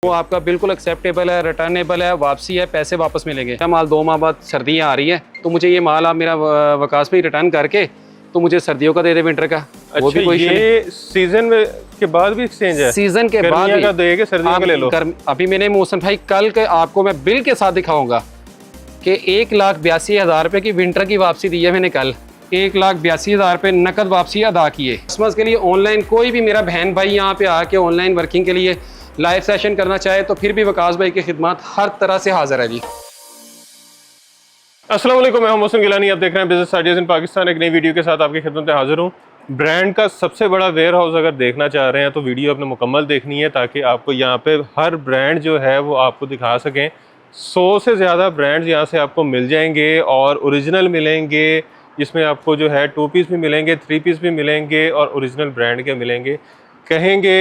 वो आपका बिल्कुल एक्सेप्टेबल है, रिटर्नेबल है, वापसी है, पैसे वापस मिलेंगे। क्या माल 2 माह बाद सर्दियाँ आ रही हैं तो मुझे ये माल आप मेरा वकास पे रिटर्न करके तो मुझे सर्दियों का दे दे, विंटर का। अच्छा, वो भी कोई ये सीजन में के बाद भी एक्सचेंज है? सीजन के बाद भी का देंगे, सर्दियों का ले लो। अभी मैंने मोहसिन भाई कल के आपको मैं बिल के साथ दिखाऊंगा कि 1,82,000 रुपये की विंटर की वापसी दी है मैंने कल। 1,82,000 रुपये नकद वापसी अदा की है। क्रिसमस के लिए ऑनलाइन कोई भी मेरा बहन भाई यहाँ पे आके ऑनलाइन वर्किंग के लिए लाइव सेशन करना चाहे तो फिर भी वकास भाई की खिदमत हर तरह से हाजिर है जी। अस्सलाम वालेकुम, मैं हूं मोहसिन गिलानी। आप देख रहे हैं बिजनेस आइडियाज इन पाकिस्तान। एक नई वीडियो के साथ आपकी खिदमत में हाजिर हूं। ब्रांड का सबसे बड़ा वेयर हाउस अगर देखना चाह रहे हैं तो वीडियो अपने मुकम्मल देखनी है ताकि आपको यहाँ पे हर ब्रांड जो है वो आपको दिखा सकें। 100 से ज़्यादा ब्रांड्स यहाँ से आपको मिल जाएंगे और ओरिजिनल मिलेंगे, जिसमें आपको जो है 2 पीस भी मिलेंगे, 3 पीस भी मिलेंगे और ओरिजिनल ब्रांड के मिलेंगे। कहेंगे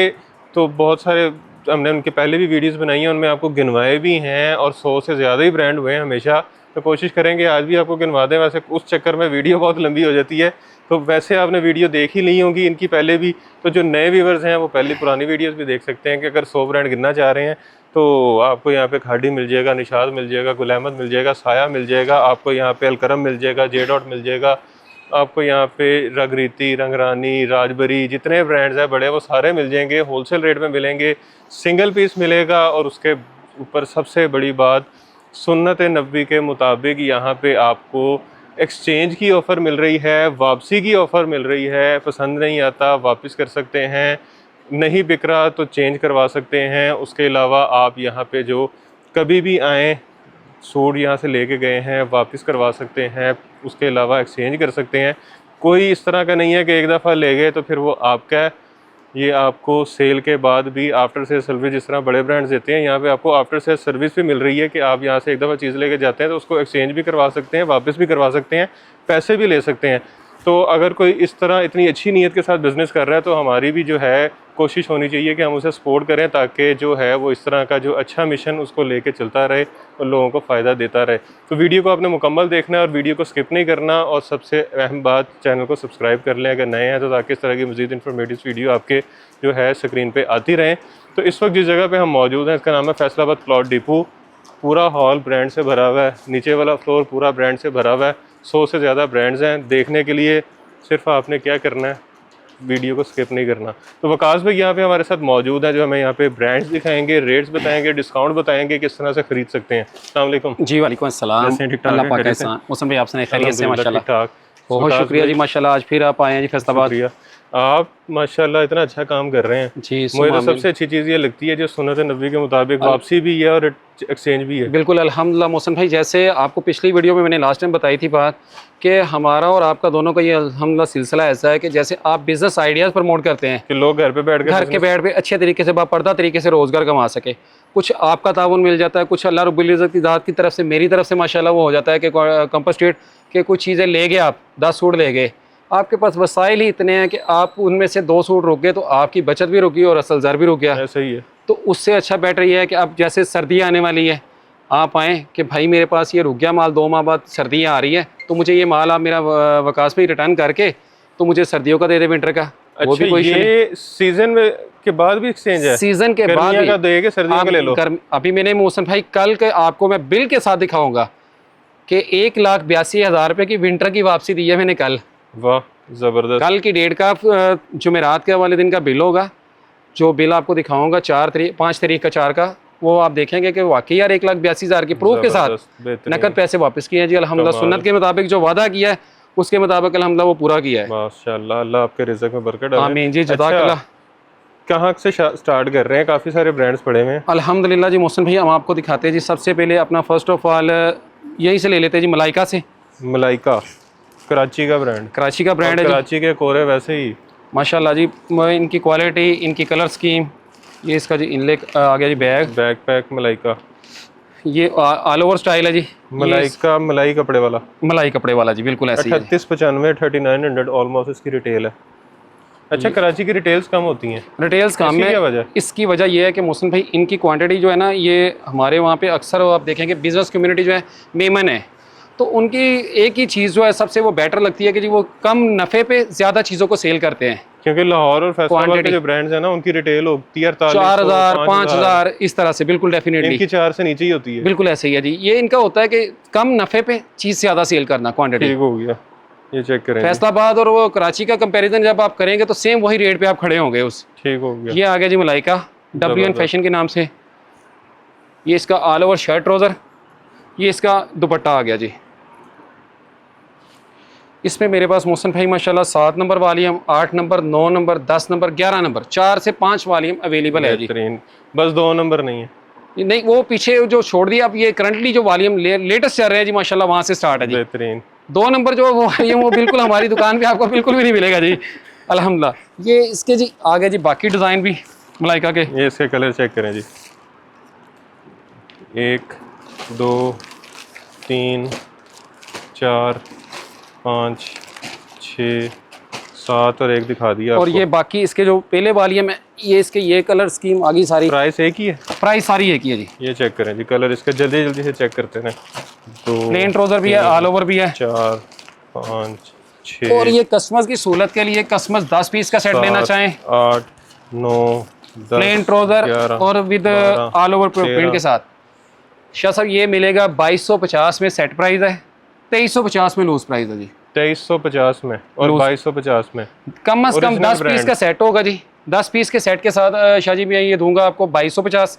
तो बहुत सारे हमने उनके पहले भी वीडियोस बनाई हैं, उनमें आपको गिनवाए भी हैं और 100 से ज़्यादा ही ब्रांड हुए हैं हमेशा। तो कोशिश करेंगे आज भी आपको गिनवा दें। वैसे उस चक्कर में वीडियो बहुत लंबी हो जाती है, तो वैसे आपने वीडियो देख ही ली होंगी इनकी पहले भी। तो जो नए व्यूवर्स हैं वो पहले पुरानी वीडियोस भी देख सकते हैं कि अगर 100 ब्रांड गिनना चाह रहे हैं तो आपको यहाँ पे खाड़ी मिल जाएगा, निशाद मिल जाएगा, गुल अहमद मिल जाएगा, साया मिल जाएगा, आपको यहाँ पे अलकरम मिल जाएगा, जे डॉट मिल जाएगा, आपको यहाँ पे रगरीती, रंगरानी, राजबरी, जितने ब्रांड्स हैं बड़े वो सारे मिल जाएंगे। होलसेल रेट में मिलेंगे, सिंगल पीस मिलेगा और उसके ऊपर सबसे बड़ी बात, सुन्नत नबी के मुताबिक यहाँ पे आपको एक्सचेंज की ऑफ़र मिल रही है, वापसी की ऑफ़र मिल रही है। पसंद नहीं आता वापस कर सकते हैं, नहीं बिक रहा तो चेंज करवा सकते हैं। उसके अलावा आप यहाँ पे जो कभी भी आएँ, सूट यहाँ से लेके गए हैं वापस करवा सकते हैं, उसके अलावा एक्सचेंज कर सकते हैं। कोई इस तरह का नहीं है कि एक दफ़ा ले गए तो फिर वो आपका है। ये आपको सेल के बाद भी आफ्टर सेल सर्विस जिस तरह बड़े ब्रांड्स देते हैं, यहाँ पे आपको आफ्टर सेल सर्विस भी मिल रही है कि आप यहाँ से एक दफ़ा चीज़ लेके जाते हैं तो उसको एक्सचेंज भी करवा सकते हैं, वापस भी करवा सकते हैं, पैसे भी ले सकते हैं। तो अगर कोई इस तरह इतनी अच्छी नीयत के साथ बिज़नेस कर रहा है तो हमारी भी जो है कोशिश होनी चाहिए कि हम उसे सपोर्ट करें ताकि जो है वो इस तरह का जो अच्छा मिशन उसको लेके चलता रहे और लोगों को फ़ायदा देता रहे। तो वीडियो को आपने मुकम्मल देखना है और वीडियो को स्किप नहीं करना। और सबसे अहम बात, चैनल को सब्सक्राइब कर लें अगर नए हैं तो, ताकि इस तरह की मज़ीद इन्फॉर्मेटिव वीडियो आपके जो है स्क्रीन पर आती रहें। तो इस वक्त जिस जगह पर हम मौजूद हैं इसका नाम है फैसलाबाद क्लॉथ डिपो। पूरा हॉल ब्रांड से भरा हुआ है, नीचे वाला फ्लोर पूरा ब्रांड से भरा हुआ है। 100 से ज़्यादा ब्रांड्स हैं। देखने के लिए सिर्फ आपने क्या करना है, वीडियो को स्किप नहीं करना। तो वकास भाई यहाँ पे हमारे साथ मौजूद है जो हमें यहाँ पे ब्रांड्स दिखाएंगे, रेट्स बताएंगे, डिस्काउंट बताएंगे, किस तरह से खरीद सकते हैं। अस्सलाम वालेकुम। जी वालेकुम अस्सलाम। अल्लाह पाक का एहसान। मौसम भाई आपसे खैरियत से माशाल्लाह। ठीक-ठाक, बहुत शुक्रिया जी माशाल्लाह, आज फिर आप आए हैं जी फैसलाबाद। आप माशाल्लाह इतना अच्छा काम कर रहे हैं जी। मुझे तो सबसे अच्छी चीज़ ये लगती है जो सुन्नत नबी के मुताबिक वापसी भी है और एक्सचेंज भी है। बिल्कुल अल्हम्दुलिल्लाह मोहसिन भाई, जैसे आपको पिछली वीडियो में मैंने लास्ट टाइम बताई थी बात कि हमारा और आपका दोनों का ये अल्हम्दुलिल्लाह सिलसिला ऐसा है कि जैसे आप बिज़नेस आइडियाज़ प्रमोट करते हैं कि लोग घर के बैठ पे अच्छे तरीके से बापर्दा तरीके से रोज़गार कमा सके। कुछ आपका ताउन मिल जाता है, कुछ अल्लाह रब्बुल इज़्ज़त की ज़ात की तरफ से, मेरी तरफ से माशाल्लाह वो हो जाता है कि कंपस्टेट के कुछ चीज़ें ले गए, आप 10 सूट ले गए, आपके पास वसाइल ही इतने हैं कि आप उनमें से 2 सूट रुक गए तो आपकी बचत भी रुकी और असल ज़र भी रुक गया। ऐसा ही है। तो उससे अच्छा बेटर ये है कि अब जैसे सर्दियाँ आने वाली है, आप आएँ कि भाई मेरे पास ये रुक गया माल, 2 माह बाद सर्दियाँ आ रही है तो मुझे ये माल आप मेरा वकास पे रिटर्न करके तो मुझे सर्दियों का दे दे, विंटर का। अच्छा, वो भी कोई ये सीजन में के बाद भी एक्सचेंज है? सीजन के बाद का देंगे, सर्दियों का ले लो। अभी मैंने मोहसिन भाई कल के आपको मैं बिल के साथ दिखाऊंगा कि 1,82,000 रुपये की विंटर की वापसी दी है मैंने कल। वाह ज़बरदस्त। कल की डेट का जुमेरात के वाले दिन का बिल होगा, जो बिल आपको दिखाऊंगा 5 तारीख का 4 का, वो आप देखेंगे कि वाकई यार 1,82,000 की प्रूफ के साथ नकद पैसे वापस किए हैं जी अल्हम्दुलिल्लाह। सुन्नत के मुताबिक जो वादा किया है उसके मुताबिक अल्हम्दुलिल्लाह वो पूरा किया है माशाल्लाह। अल्लाह आपके रिज़्क़ में बरकत डाले। आमीन जी, जज़ाकल्लाह। कहाँ से स्टार्ट कर रहे हैं? काफ़ी सारे ब्रांड्स पड़े हुए हैं अल्हम्दुलिल्लाह जी। मोहसिन भाई हम आपको दिखाते हैं जी। सबसे पहले अपना फर्स्ट ऑफ ऑल यहीं से ले लेते हैं जी, मलाइका से। मलाइका कराची का ब्रांड, कराची का ब्रांड है, कराची के कोरे वैसे ही माशाल्लाह जी। इनकी क्वालिटी, इनकी कलर स्कीम, ये इसका जी इनले आ गया जी बैक पैक मलाइका, ये ऑल ओवर स्टाइल है जी। मलाइका मलाई कपड़े वाला जी, बिल्कुल ऐसे ही। 3895 3900 ऑलमोस्ट इसकी रिटेल है। अच्छा, कराची की रिटेल्स कम होती हैं? रिटेल्स कम है। इसकी वजह यह है कि मोहसिन भाई इनकी क्वांटिटी जो है ना, ये हमारे वहाँ पे अक्सर आप देखेंगे बिजनेस कम्युनिटी जो है मेमन है, तो उनकी एक ही चीज़ जो है सबसे वो बेटर लगती है कि जी वो कम नफ़े पे ज़्यादा चीज़ों को सेल करते हैं। क्योंकि लाहौर और फैसलाबाद के जो ब्रांड्स हैं ना उनकी रिटेल होती है 4000 5000 इस तरह से, बिल्कुल डेफिनेटली इनकी 4 से नीचे ही होती है। बिल्कुल ऐसे ही है जी। ये इनका होता है कि कम नफे पे चीज़ ज़्यादा सेल करना, क्वांटिटी। ठीक हो गया, ये चेक करें। फैसलाबाद और वो कराची का कंपैरिजन जब आप करेंगे तो सेम वही रेट पे आप खड़े होंगे उस। ठीक हो गया। ये आ गया जी मलाइका WN फैशन के नाम से। ये इसका ऑल ओवर शर्ट ट्राउज़र, ये इसका दुपट्टा आ गया जी। इसमें मेरे पास मोहसन भाई माशाल्लाह 7 नंबर वालीम, 8 नंबर, 9 नंबर, 10 नंबर, 11 नंबर, 4 से 5 वालीम अवेलेबल है जी। बस 2 नंबर नहीं है? नहीं, वो पीछे जो छोड़ दिया, अब ये करंटली जो वालीम लेटेस्ट चल रहे हैं जी माशाल्लाह, वहाँ से स्टार्ट है जी। बेहतरीन। 2 नंबर जो वालीम वो बिल्कुल हमारी दुकान पे आपको बिल्कुल भी नहीं मिलेगा जी, अल्हम्दुलिल्लाह। ये इसके जी आ गए जी बाकी डिज़ाइन भी मलाइका के। ये इसके कलर चेक करें जी। 1 2 3 4 5 6 7 और 1 दिखा दिया और आपको। ये बाकी इसके जो पहले वालीम है, ये इसके ये कलर स्कीम आ गई सारी। प्राइस एक ही है? प्राइस सारी एक ही है जी। ये चेक करें जी, कलर इसके जल्दी जल्दी से चेक करते हैं। 2 प्लेन ट्राउजर भी है, ऑल ओवर भी है। 4 5 6 और ये कस्टमर्स की सहूलत के लिए कस्टमर्स 10 पीस का सेट लेना चाहें, 8 9 10 प्लेन ट्राउजर 11 और विद 12 ऑल ओवर 13 प्रिंट के साथ। शाह साहब ये मिलेगा 2250 में सेट प्राइस है, 2350 में लूज प्राइस है जी। 2350 में और 2250 में कम से कम 10 पीस ब्रांड का सेट होगा जी। 10 पीस के सेट के साथ शाह जी मैं ये दूंगा आपको 2250।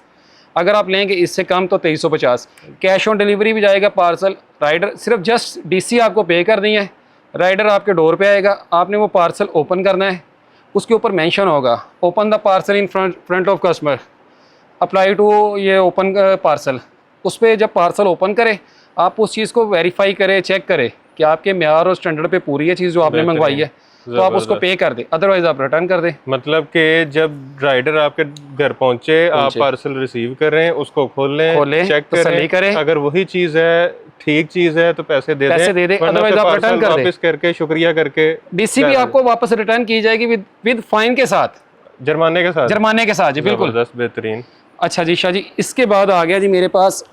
अगर आप लेंगे इससे कम तो 2350। कैश ऑन डिलीवरी भी जाएगा, पार्सल राइडर सिर्फ जस्ट DC आपको पे कर दी है, राइडर आपके डोर पे आएगा, आपने वो पार्सल ओपन करना है, उसके ऊपर मेंशन होगा open the parcel in front of customer, apply to ये ओपन पार्सल। उस पर जब पार्सल ओपन करें, आप उस चीज़ को वेरीफाई करें, चेक करें कि आपके म्यार और स्टैंडर्ड पे पूरी है चीज़ जो आपने मंगवाई है, तो आप उसको पे कर दें, अदरवाइज आप रिटर्न कर दें। मतलब कि जब राइडर आपके घर पहुंचे, आप पार्सल रिसीव कर रहे हैं, उसको खोलें, चेक करें, अगर वही चीज़ है, ठीक चीज़ है तो पैसे दे दें, अदरवाइज आप रिटर्न कर दें। वापस करके शुक्रिया करके DC भी आपको वापस रिटर्न की जाएगी विद फाइन के साथ, जुर्माने के साथ जी। बिल्कुल बेहतरीन। अच्छा जी शाह जी, इसके बाद आ गया जी मेरे पास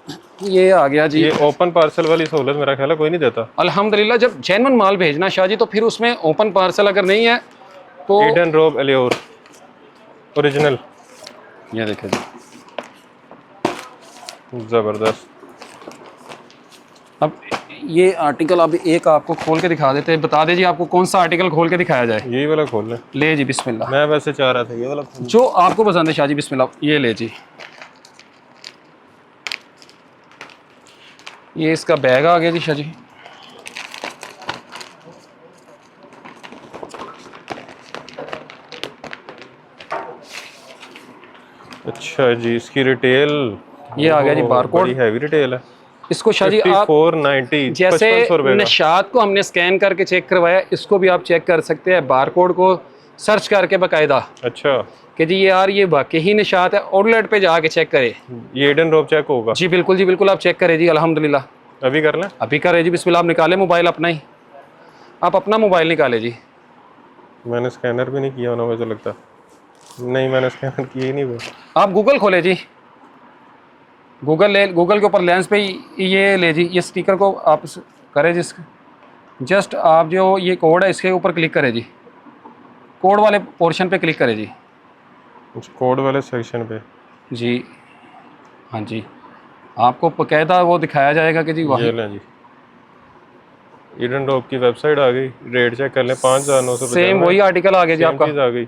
ये आ गया जी। ये ओपन पार्सल वाली सहूलत मेरा ख्याल है कोई नहीं देता अल्हम्दुलिल्लाह। जब जेन्युइन माल भेजना शाह जी, तो फिर उसमें ओपन पार्सल अगर नहीं है तो ईडन रोब एलियोर ओरिजिनल, ये देखें जी, ज़बरदस्त। अब ये आर्टिकल अब एक आपको खोल के दिखा देते हैं, बता दीजिए आपको कौन सा आर्टिकल खोल के दिखाया जाए। यही वाला खोल लें? ले जी बिस्मिल्लाह। मैं वैसे चाह रहा था ये वाला खोल। जो आपको पसंद है शाह जी, बिस्मिल्लाह। ये ले जी, ये इसका बैग आ गया जी शाह जी। अच्छा जी, इसकी रिटेल ये आ गया जी बारकोड, बड़ी हैवी रिटेल है। इसको शाह जी आप 5490 जैसे 5500 रुपए का। निशात को हमने स्कैन करके चेक करवाया, इसको भी आप चेक कर सकते हैं बारकोड को सर्च करके बाकायदा। अच्छा कि जी यार ये वाकई ही निशात है, आउटलेट पे जाके चेक करें। ये ईडन रोब चेक होगा जी बिल्कुल, आप चेक करें जी अल्हम्दुलिल्लाह। अभी कर लें? अभी करें जी बिस्मिल्लाह। आप निकालें मोबाइल अपना ही, आप अपना मोबाइल निकालें जी। मैंने स्कैनर भी नहीं किया होना मुझे लगता। नहीं, मैंने स्कैनर किया ही नहीं वो। आप गूगल खोले जी, गूगल के ऊपर लेंस पे ये ले जी, ये स्टिकर को आप करें जी, जस्ट आप जो ये कोड है इसके ऊपर क्लिक करें जी, कोड वाले पोर्शन पे क्लिक करें जी। कोड वाले सेक्शन पे जी हाँ जी, आपको बकायदा वो दिखाया जाएगा कि जी ये लें जी। ईडन रोब की वेबसाइट आ गई, रेट चेक कर लें 5950। सेम वही आर्टिकल आ गया जी आपका। चीज़ आ गई,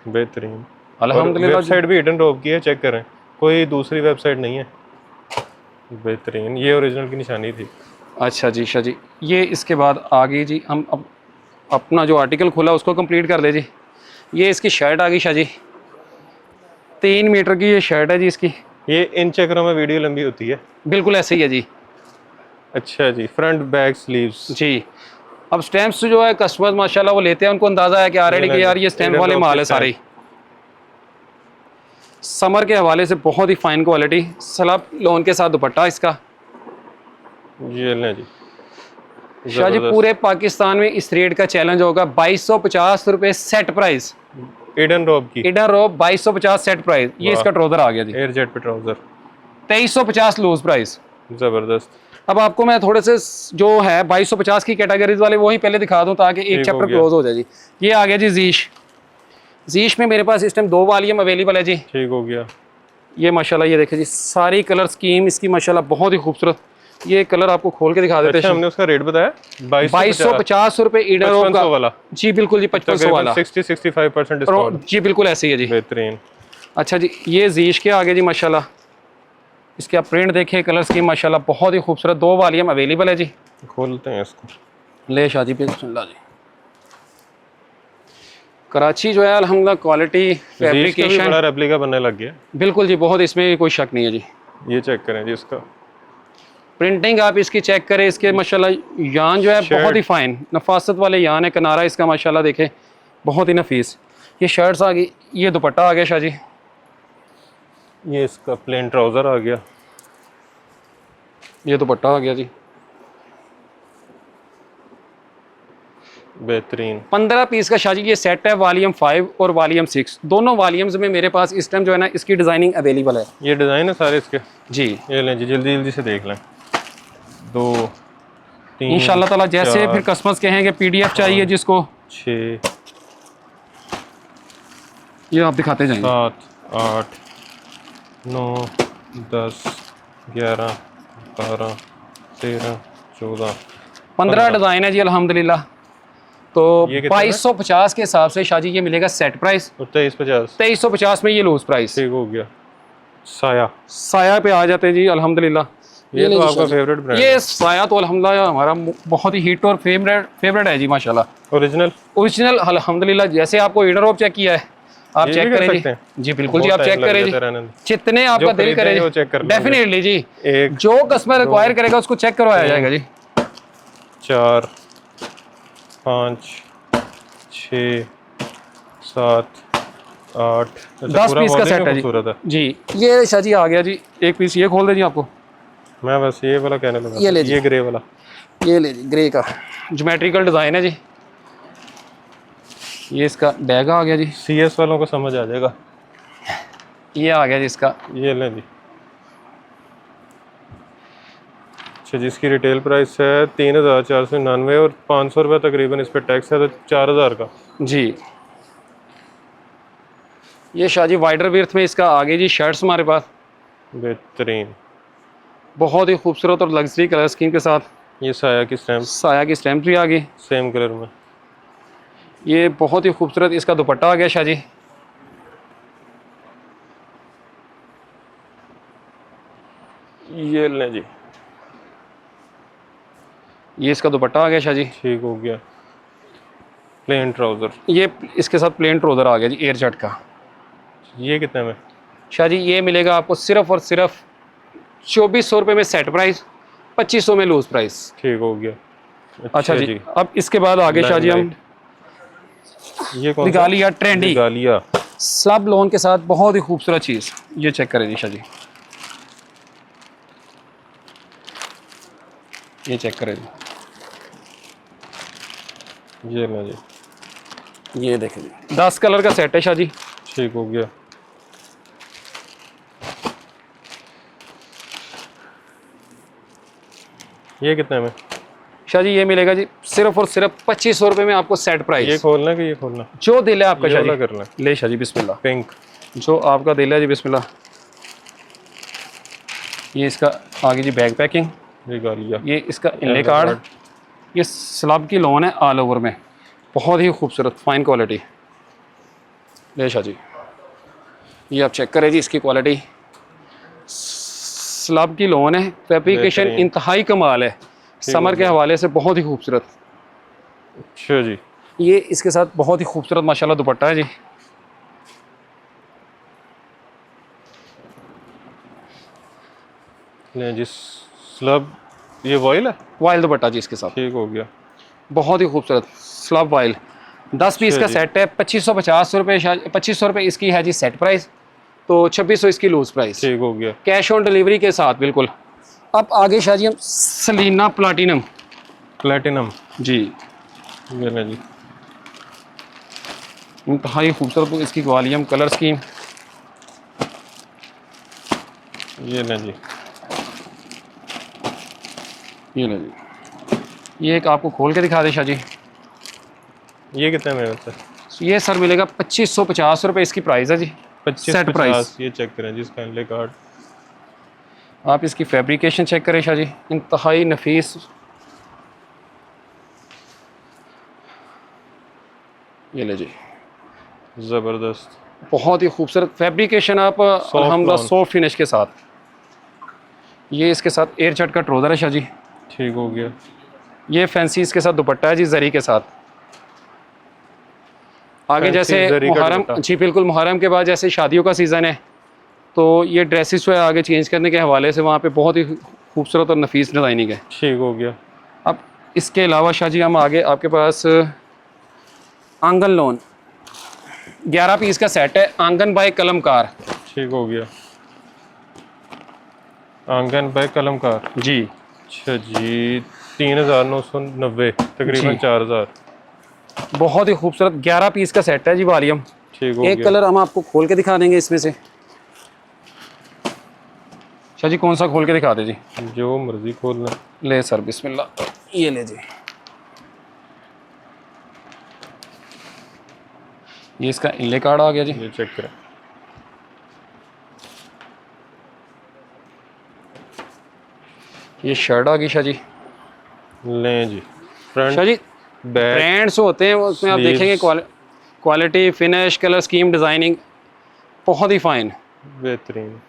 बेहतरीन अल्हम्दुलिल्लाह। वेबसाइट भी ईडन रोब की है, चेक करें, कोई दूसरी वेबसाइट नहीं है। बेहतरीन, ये ओरिजिनल की निशानी थी। अच्छा जी शाह जी, ये इसके बाद आ गई जी। हम अब अपना जो आर्टिकल खोला उसको कंप्लीट कर दे जी। ये इसकी शर्ट आ गई शाह जी, 3 मीटर की ये शर्ट है जी इसकी। ये इन चक्करों में वीडियो लंबी होती है? बिल्कुल ऐसे ही है जी। अच्छा जी, फ्रंट बैक स्लीव्स जी। अब स्टैम्प्स जो है कस्टमर माशाल्लाह वो लेते हैं, उनको अंदाजा है कि ऑलरेडी कि यार ये स्टैम्प वाले माल है सारे। समर के हवाले से बहुत ही फाइन क्वालिटी, स्लब लोन के साथ दुपट्टा इसका। ये लें जी शाह जी, पूरे पाकिस्तान में इस रेट का चैलेंज होगा। 2250 रुपए सेट प्राइस, ईडन रोब की। ईडन रोब 2250 सेट प्राइस। ये इसका ट्राउजर आ गया जी, एयर जेट पे ट्राउजर 2350 लूज प्राइस। जबरदस्त। अब आपको मैं थोड़े से जो है 2250 की कैटेगरीज वाले वही पहले दिखा दूं ताकि एक चैप्टर क्लोज हो जाए जी। ये आ गया जी जीश, जीश में मेरे पास इस टाइम 2 वॉल्यूम अवेलेबल है जी। ठीक हो गया। ये माशाल्लाह ये देखिए जी, सारी कलर स्कीम इसकी माशाल्लाह बहुत ही खूबसूरत। ये कलर आपको खोल के दिखा देते अच्छा, हैं। हमने उसका रेट बताया 2250 रुपये ईडर 5500 वाला। जी बिल्कुल जी, 5500 वाला 60-65% डिस्काउंट। जी बिल्कुल ऐसे ही है जी। बेहतरीन। अच्छा जी, ये जीश के आगे जी माशाल्लाह, इसके आप प्रिंट देखिए, कलर स्कीम माशाल्लाह बहुत ही खूबसूरत। 2 वॉल्यूम अवेलेबल है जी। खोलते हैं इसको। ले शादी पे बिस्मिल्लाह जी। कराची जो है अल्हम्दुलिल्लाह क्वालिटी जीश का भी फैब्रिकेशन बड़ा रेप्लिका बनने लग गया। बिल्कुल जी, बहुत इसमें कोई शक नहीं है जी। ये चेक करें जी, इसका प्रिंटिंग आप इसकी चेक करें, इसके माशाल्लाह यान जो है बहुत ही फाइन नफासत वाले यान है। किनारा इसका माशाल्लाह देखें बहुत ही नफीस। ये शर्ट्स आ गई, ये दुपट्टा आ गया शाह जी। ये इसका प्लेन ट्राउज़र आ गया। ये दुपट्टा आ गया जी। बेहतरीन। 15 पीस का शाह जी ये सेट है, वॉल्यूम 5 और वॉल्यूम 6 दोनों वॉल्यूम्स में मेरे पास इस टाइम जो है ना इसकी डिज़ाइनिंग अवेलेबल है ये डिज़ाइन है सारे इसके। जी। ये लें जी, जल्दी जल्दी से देख लें। 2 3 इंशाल्लाह ताला जैसे 4 फिर कस्टमर्स कहेंगे PDF चाहिए जिसको, 6 ये आप दिखाते जाएंगे। 7 8 9 10 11 12 13 14 15 डिज़ाइन है जी अल्हम्दुलिल्लाह। तो ये कितने में? 2250 के हिसाब से शाह जी ये मिलेगा सेट प्राइस। 2350। 2350 में ये लूज प्राइस। ठीक हो गया। साया, साया पे आ जाते हैं जी अल्हम्दुलिल्लाह। ये तो ले जी आपका शाह जी। फेवरेट ब्रांड ये साया तो अल्हम्दुलिल्लाह हमारा बहुत ही हिट और फेवरेट है जी माशाल्लाह। ओरिजिनल। अल्हम्दुलिल्लाह। जैसे आपको ईडरऑप चेक किया है, आप ये चेक भी कर करें सकते हैं? जी। जी बिल्कुल जी, बहुत आप चेक टाइम लग करें जाता है जी, रहने में। जितने आपका जो दिल करे खरीदेंगे वो चेक कर लेंगे। डेफिनेटली जी। एक जो कस्टमर रिक्वायर करेगा उसको चेक करवाया जाएगा जी। 4 5 6 7 8 10 पीस का सेट है खूबसूरत जी। जी ये शाह जी आ गया जी। एक पीस ये खोल दे जी आपको। मैं बस ये वाला कहने लगा। ये ले जी। ये ग्रे वाला। ये ले जी, ग्रे का ज्योमेट्रिकल डिज़ाइन है जी। ये इसका बैग आ गया जी। CS वालों को समझ आ जाएगा। ये आ गया जी इसका। ये लें जी। अच्छा, जिसकी रिटेल प्राइस है 3499 और 500 रुपये तकरीबन इस पर टैक्स है, तो 4000 का जी। ये शाह जी वाइडर विर्थ में इसका आगे जी शर्ट्स हमारे पास बेहतरीन। बहुत ही खूबसूरत और लग्जरी कलर स्कीम के साथ। ये साया की स्टैम्प साया की स्टैम्प भी आ गई सेम कलर में। ये बहुत ही खूबसूरत इसका दुपट्टा आ गया शाह जी। ये लें जी। ये इसका दुपट्टा आ गया शाह जी। ठीक हो गया। Plane trouser. ये इसके साथ प्लेन ट्राउज़र आ गया जी एयर जट का। ये कितने में? शाह जी ये मिलेगा आपको सिर्फ और सिर्फ 2400 रुपये में सेट प्राइस, 2500 में लूज प्राइस। ठीक हो गया। अच्छा जी। अब इसके बाद आगे शाह जी हम ये कौन सा? निकालिया ट्रेंडी निकालिया स्लब लोन के साथ बहुत ही खूबसूरत चीज़। ये चेक करें जी शाह जी, ये चेक करें जी। ये लें जी। ये देखें जी, 10 कलर का सेट है शाह जी। ठीक हो गया। ये कितने में? शाह जी ये मिलेगा जी सिर्फ और सिर्फ 2500 रुपये में आपको सेट प्राइस। ये खोलना कि ये खोलना? जो दिल है आपका शाह जी करना। ले शाह जी बिस्मिल्लाह। पिंक। जो आपका दिल है जी बिस्मिल्लाह। ये इसका आगे जी बैग पैकिंग। निकालिया। ये इसका इनले कार्ड। ये स्लब की लोन है ऑल ओवर में, बहुत ही खूबसूरत फाइन क्वालिटी। ले शाह जी, ये आप चेक करें जी इसकी क्वालिटी। स्लब की लोन है, फैब्रिकेशन इंतहाई कमाल है, समर के हवाले से बहुत ही खूबसूरत। अच्छा जी। ये इसके साथ बहुत ही खूबसूरत माशाल्लाह दुपट्टा है जी। नहीं जी, स्लब ये वॉइल है। वाइल दुपट्टा जी इसके साथ। ठीक हो गया। बहुत ही खूबसूरत स्लब वाइल। 10 पीस का सेट है, 2550 रुपये। 2500 रुपये इसकी है जी सेट प्राइस, तो 2600 इसकी लूज प्राइस। ठीक हो गया। कैश ऑन डिलीवरी के साथ बिल्कुल। अब आगे शाह जी हम सलीना प्लाटिनम जी। ये लें जी। इंतहाई खूबसूरत इसकी वॉल्यूम कलर स्कीम। ये लें जी। ये ले जी, ये एक आपको खोल के दिखा दे शाह जी। ये कितने में होता है? ये सर मिलेगा 2550 रुपये इसकी प्राइस है जी। 2550। ये चेक करें जी इसका इनले कार्ड। आप इसकी फैब्रिकेशन चेक करें शाह जी, इंतहाई नफीस। ये ले जी, ज़बरदस्त, बहुत ही खूबसूरत फैब्रिकेशन। आप अल्हम्दुलिल्लाह सॉफ्ट फिनिश के साथ। ये इसके साथ एयर चट का ट्रोज़र है शाह जी। ठीक हो गया। ये फैंसी इसके साथ दुपट्टा है जी, जरी के साथ। आगे जैसे मुहर्रम, जी बिल्कुल, मुहर्रम के बाद जैसे शादियों का सीज़न है तो ये ड्रेसेस जो है आगे चेंज करने के हवाले से वहाँ पे बहुत ही खूबसूरत और नफीस डिज़ाइनिंग है। ठीक हो गया। अब इसके अलावा शाह जी हम आगे आपके पास आंगन लोन 11 पीस का सेट है, आंगन बाय कलमकार। ठीक हो गया, आंगन बाय कलमकार जी। अच्छा जी, 3990 तकरीबन 4000। बहुत ही खूबसूरत 11 पीस का सेट है जी वॉल्यूम। ठीक हो एक गया। कलर हम आपको खोल के दिखा देंगे इसमें से। शाह जी कौन सा खोल के दिखा दे जी? जो मर्जी खोलना। ले सर बिस्मिल्लाह, ये ले जी। ये इसका इनले कार्ड आ गया जी। ये चेक करें। ये शर्ट आ गई शाह जी। लें जी, front Shah ji back brands होते हैं उसमें आप देखेंगे quality, finish, colour scheme, designing बहुत ही फाइन। बेहतरीन।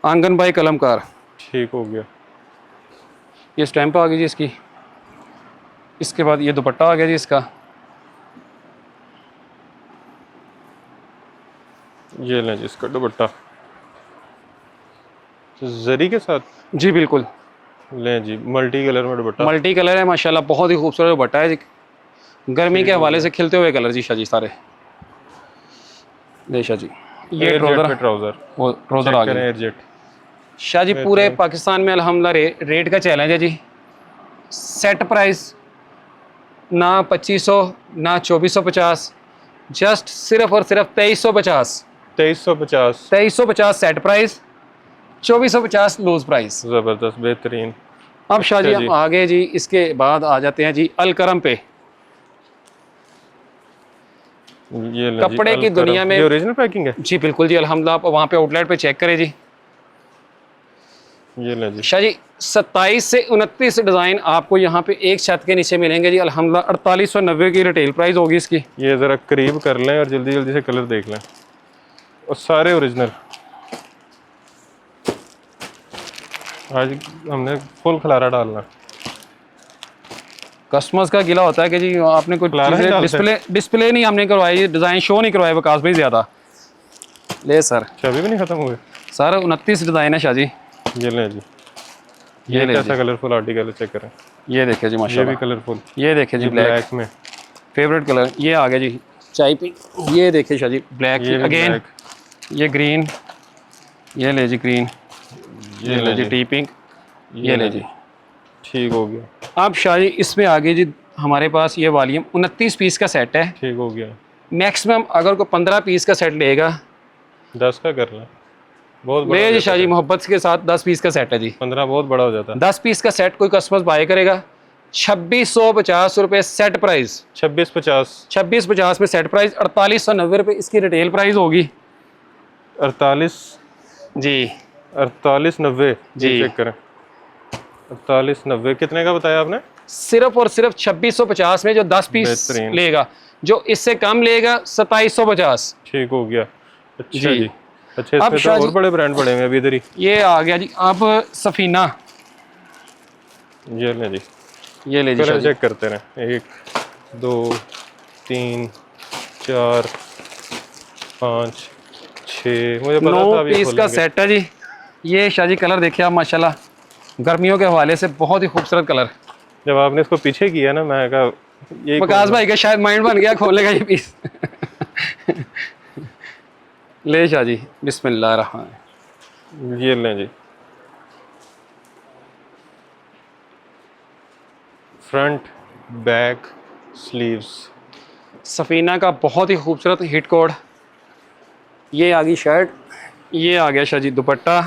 आंगन बाई कलमकार। ठीक हो गया। ये स्टैंप आ गई जी इसकी। इसके बाद ये दुपट्टा आ गया जी इसका। ये लें जी इसका दुपट्टा जरी के साथ। जी बिल्कुल, लें जी, मल्टी कलर में दुपट्टा। मल्टी कलर है माशाल्लाह, बहुत ही खूबसूरत दुपट्टा है जी। गर्मी के हवाले से खिलते हुए कलर जी शाह जी सारे। ले शाह जी, ये ट्राउज़र वो ट्राउज़र आ गया एयरजेट। शाह जी। पूरे पाकिस्तान में अल्हम्दुलिल्लाह रेट का चैलेंज है जी। सेट प्राइस ना 2500 ना 2450, जस्ट सिर्फ और सिर्फ 2350। 2350। 2350 सेट प्राइस, 2450 लूज प्राइस। ज़बरदस्त, बेहतरीन। अब शाह जी हम आगे जी इसके बाद आ जाते हैं जी अलकरम पे। ये कपड़े की दुनिया में ओरिजिनल पैकिंग है जी बिल्कुल जी, अल्हम्दुलिल्लाह। आप वहाँ पे आउटलेट पे चेक करें जी। ये ले जी शाह जी 27 से 29 डिज़ाइन आपको यहाँ पे एक छत के नीचे मिलेंगे जी अल्हम्दुलिल्लाह। 4890 की रिटेल प्राइस होगी इसकी। ये ज़रा करीब कर लें और जल्दी जल्दी से कलर देख लें, और सारे ओरिजिनल। आज हमने फुल खलारा डालना। कस्टमर्स का गिला होता है कि जी आपने कोई डिस्प्ले नहीं हमने करवाई, डिज़ाइन शो नहीं करवाए विकास भाई ज़्यादा। ले सर, अभी भी नहीं ख़त्म हुए। सर 29 डिज़ाइन है शाह जी। ये ले जी, ये कैसा कलरफुल आर्टिकल है, चेक करें। ये देखिए जी माशाल्लाह, ये भी कलरफुल। ये देखिए जी ब्लैक में फेवरेट कलर। ये आ गया जी चाय पिंक। ये देखिए शाह जी ब्लैक अगेन। ये ग्रीन, ये ले जी ग्रीन। ये ले जी टी पिंक। ये ले जी। ठीक हो गया। अब शाह जी इसमें आगे जी हमारे पास ये वॉल्यूम 29 पीस का सेट है। ठीक हो गया। मैक्सिमम अगर कोई 15 पीस का सेट लेगा 10 का कर लें, बहुत बड़ा ले जी शाह जी, मोहब्बत के साथ 10 पीस का सेट है जी। 15 बहुत बड़ा हो जाता है। 10 पीस का सेट कोई कस्टमर बाय करेगा 2650 रुपये सेट प्राइस। 2650 में सेट प्राइस। 4890 रुपये इसकी रिटेल प्राइस होगी। 48 जी 4890 जी। चेक करें। 4890 कितने का बताया आपने? सिर्फ और सिर्फ 2650 में जो 10 पीस लेगा, जो इससे कम लेगा 2750। ठीक हो गया। अच्छा जी। अच्छा, अब इसमें तो और बड़े ब्रांड पड़े हैं अभी इधर ही। ये आ गया जी अब सफीना। ये ले जी, ये ले जी कलर चेक करते रहे। 1 2 3 4 5 6, मुझे पता 9 था अभी पीस का सेट है जी। ये शाह जी कलर देखिए आप माशाल्लाह, गर्मियों के हवाले से बहुत ही खूबसूरत कलर। जब आपने इसको पीछे किया ना, मैं कहा यही विकास भाई का शायद माइंड बन गया खोलेगा ये पीस। ले शाह जी बिस्मिल्लाह रहमान। ये लें जी, फ्रंट बैक स्लीव्स। सफीना का बहुत ही खूबसूरत हिट कोड। ये आ गई शर्ट, ये आ गया शाह जी दुपट्टा।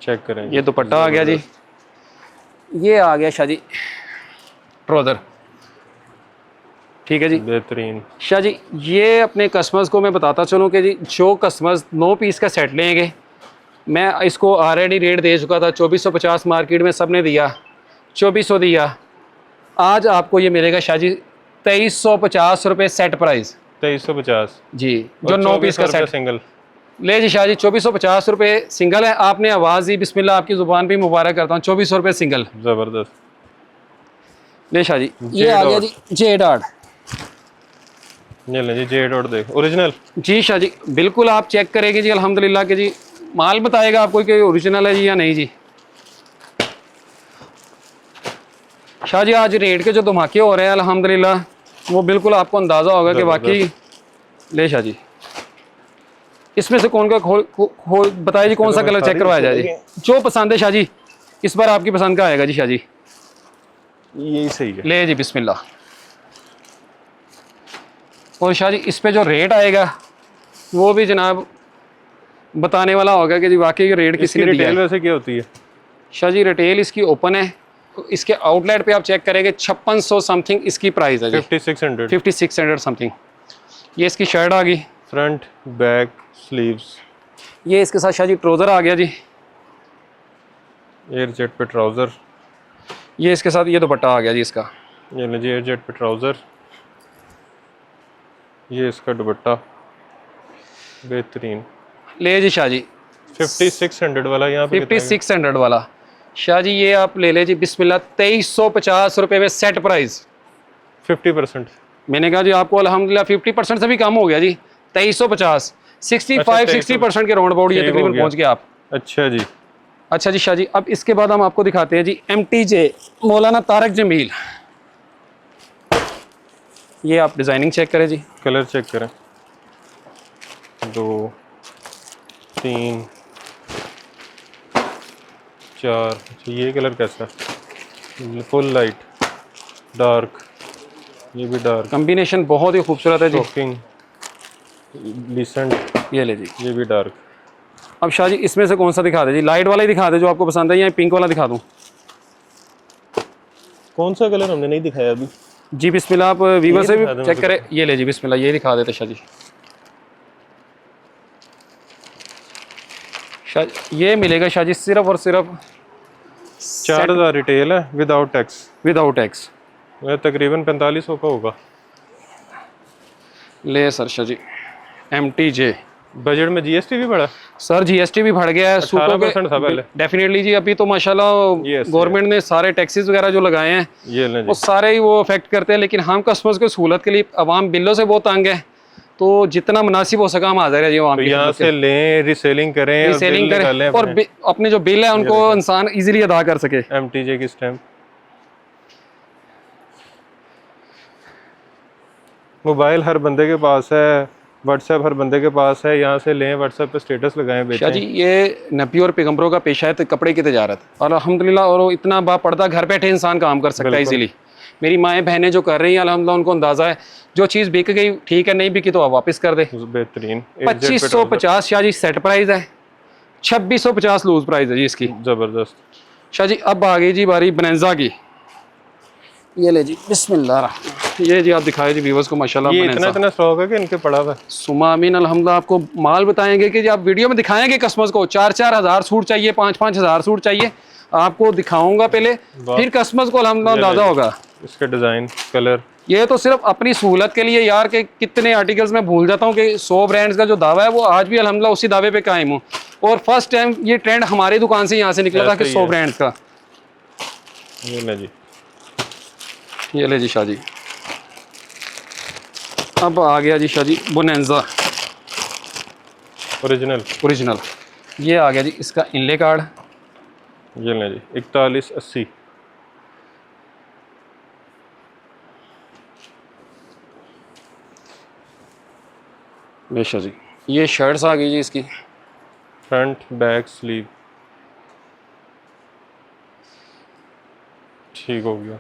चेक करें, ये दुपट्टा आ गया जी। ये आ गया शाह जी ट्राउज़र, ठीक है जी। बेहतरीन। शाह जी ये अपने कस्टमर्स को मैं बताता चलूँ कि जी जो कस्टमर्स 9 पीस का सेट लेंगे, मैं इसको ऑलरेडी रेट दे चुका था 2450, मार्केट में सब ने दिया 2400 दिया। आज आपको ये मिलेगा शाह जी 2350 रुपये सेट प्राइस। 2350 जी, जो 9 पीस का सेट सिंगल। ले जी शाह जी 2450 रुपये सिंगल है। आपने आवाज़ दी, बिस्मिल्लाह आपकी ज़ुबान पे मुबारक करता हूँ, 2400 रुपये सिंगल। ज़बरदस्त। ले शाह जी ये आ गया जी जे डॉट। ये ले जी जे डॉट देख, ओरिजिनल। जी शाह जी बिल्कुल आप चेक करेंगे जी अल्हम्दुलिल्लाह कि जी माल बताएगा आपको कि ओरिजिनल है जी या नहीं जी। शाह जी आज रेट के जो धमाके हो रहे हैं अल्हम्दुलिल्लाह, वो बिल्कुल आपको अंदाज़ा होगा कि वाकई। ले शाह जी इसमें से कौन का खोल बताइए जी, कौन सा कलर चेक करवाया जाए जी, जो पसंद है शाह जी। इस बार आपकी पसंद का आएगा जी शाह जी। यही सही है। ले जी बिस्मिल्लाह। और शाह जी इस पे जो रेट आएगा वो भी जनाब बताने वाला होगा कि जी वाकई ये रेट किसी ने दिया रिटेल है। वैसे क्या होती है? शाह जी रिटेल इसकी ओपन है, इसके आउटलेट पे आप चेक करेंगे 5600 समथिंग इसकी प्राइस है जी, 5600। 5600 समथिंग। ये इसकी शर्ट आ गई, फ्रंट बैक स्लीव्स। ये इसके साथ शाह जी ट्राउज़र आ गया जी, एयर जेट पे ट्राउज़र। ये इसके साथ ये दुपट्टा आ गया जी इसका। ये ले जी एयर जेट पे ट्राउज़र, ये इसका दुपट्टा बेहतरीन। ले जी शाह जी 5600 वाला यहाँ पे कितना है? 5600 वाला शाह जी ये आप ले ले जी बिस्मिल्लाह 2350 रुपये में सेट प्राइस। 50%। मैंने कहा जी आपको अल्हम्दुलिल्लाह 50% से भी कम हो गया जी, 2350 60% के राउंड अबाउट ये ठीक हो तकरीबन गया। पहुंच गया आप। अच्छा जी। अच्छा जी शाह जी अब इसके बाद हम आपको दिखाते हैं जी MTJ मौलाना तारक जमील। ये आप डिज़ाइनिंग चेक करें जी, कलर चेक करें। 2 3 4। अच्छा ये कलर कैसा है? फुल लाइट डार्क, ये भी डार्क। कॉम्बिनेशन बहुत ही खूबसूरत है जी। टॉकिंग डिसेंट, ये ले जी। ये भी डार्क। अब शाह जी इसमें से कौन सा दिखा दे जी, लाइट वाला ही दिखा दे जो आपको पसंद है या पिंक वाला दिखा दूँ? कौन सा कलर हमने नहीं दिखाया अभी? जी बिस्मिल्लाह आप वीवर से भी दिखा दो चेक मुझे। करें। ये ले जी बिस्मिल्लाह ये दिखा देते शाह जी। शाह ये मिलेगा शाह जी सिर्फ और सिर्फ 4000 रिटेल है विदाउट टैक्स। Without tax. वह तकरीबन 4500 का होगा। ले sir Shah ji MTJ। Budget में जीएसटी भी बढ़ा? सर GST भी बढ़ गया है सूटों 18% था पहले। डेफिनेटली जी। अभी तो माशाल्लाह Yes, गवर्नमेंट ने सारे टैक्सेस वगैरह जो लगाए हैं ये लें वो जी। सारे ही वो अफेक्ट करते हैं, लेकिन हम कस्टमर्स को सहूलत के लिए आवाम बिलों से बहुत तंग है, तो जितना मुनासिब हो सका हम हाजिर है जी आवाम तो की यहाँ खिदमत से लें, रीसेलिंग करें और रीसेलिंग बिल निकालें करें और अपने। अपने जो बिल है उनको इंसान इजीली अदा कर सके। MTJ की स्टैम्प। मोबाइल हर बंदे के पास है, व्हाट्सएप हर बंदे के पास है, यहाँ से लें, व्हाट्सएप पे स्टेटस लगाएं, शाह जी बेचें। ये नबी और पैगम्बरों का पेशा है तो कपड़े की तजारत, और अल्हम्दुलिल्लाह और वो इतना बापर्दा घर बैठे इंसान काम कर सकता है बिल्कुल। इजीली। मेरी माएँ बहनें जो कर रही हैं अल्हम्दुलिल्लाह उनको अंदाज़ा है, जो चीज़ बिक गई ठीक है, नहीं बिकी तो आप वापस कर दे। बेहतरीन। 2550 शाह जी सेट प्राइस है, 2650 लूज प्राइस है जी इसकी। जबरदस्त। शाह जी अब आ गई जी बारी बनैज़ा की। ये ले जी बिस्मिल्लाह। ये जी आप दिखाए जी व्यूवर्स को माशाल्लाह ये इतना बनैज़ा। इतना स्टॉक है कि इनके पड़ा हुआ है। सुमा अमीन अल्हम्दुलिल्लाह आपको माल बताएंगे कि जी आप वीडियो में दिखाएंगे कस्टमर्स को 4-4 हज़ार सूट चाहिए, 5-5 हज़ार सूट चाहिए, आपको दिखाऊंगा पहले, फिर कस्टमर्स को अल्हम्दुलिल्लाह अंदाज़ा होगा। इसके डिज़ाइन कलर। ये तो सिर्फ अपनी सहूलत के लिए यार कि कितने आर्टिकल्स मैं भूल जाता हूँ कि 100 ब्रांड्स का जो दावा है वो आज भी अल्हम्दुलिल्लाह उसी दावे पे कायम हूँ, और फर्स्ट टाइम ये ट्रेंड हमारी दुकान से यहाँ से निकला था कि 100 ब्रांड्स का। ये ले जी। ये ले जी शाह जी। अब आ गया जी Shah ji bonanza original. Original. ये आ गया जी इसका इनले कार्ड। ये ले जी 4180। बेशा जी ये शर्ट्स आ गई जी इसकी। Front back sleeve. ठीक हो गया।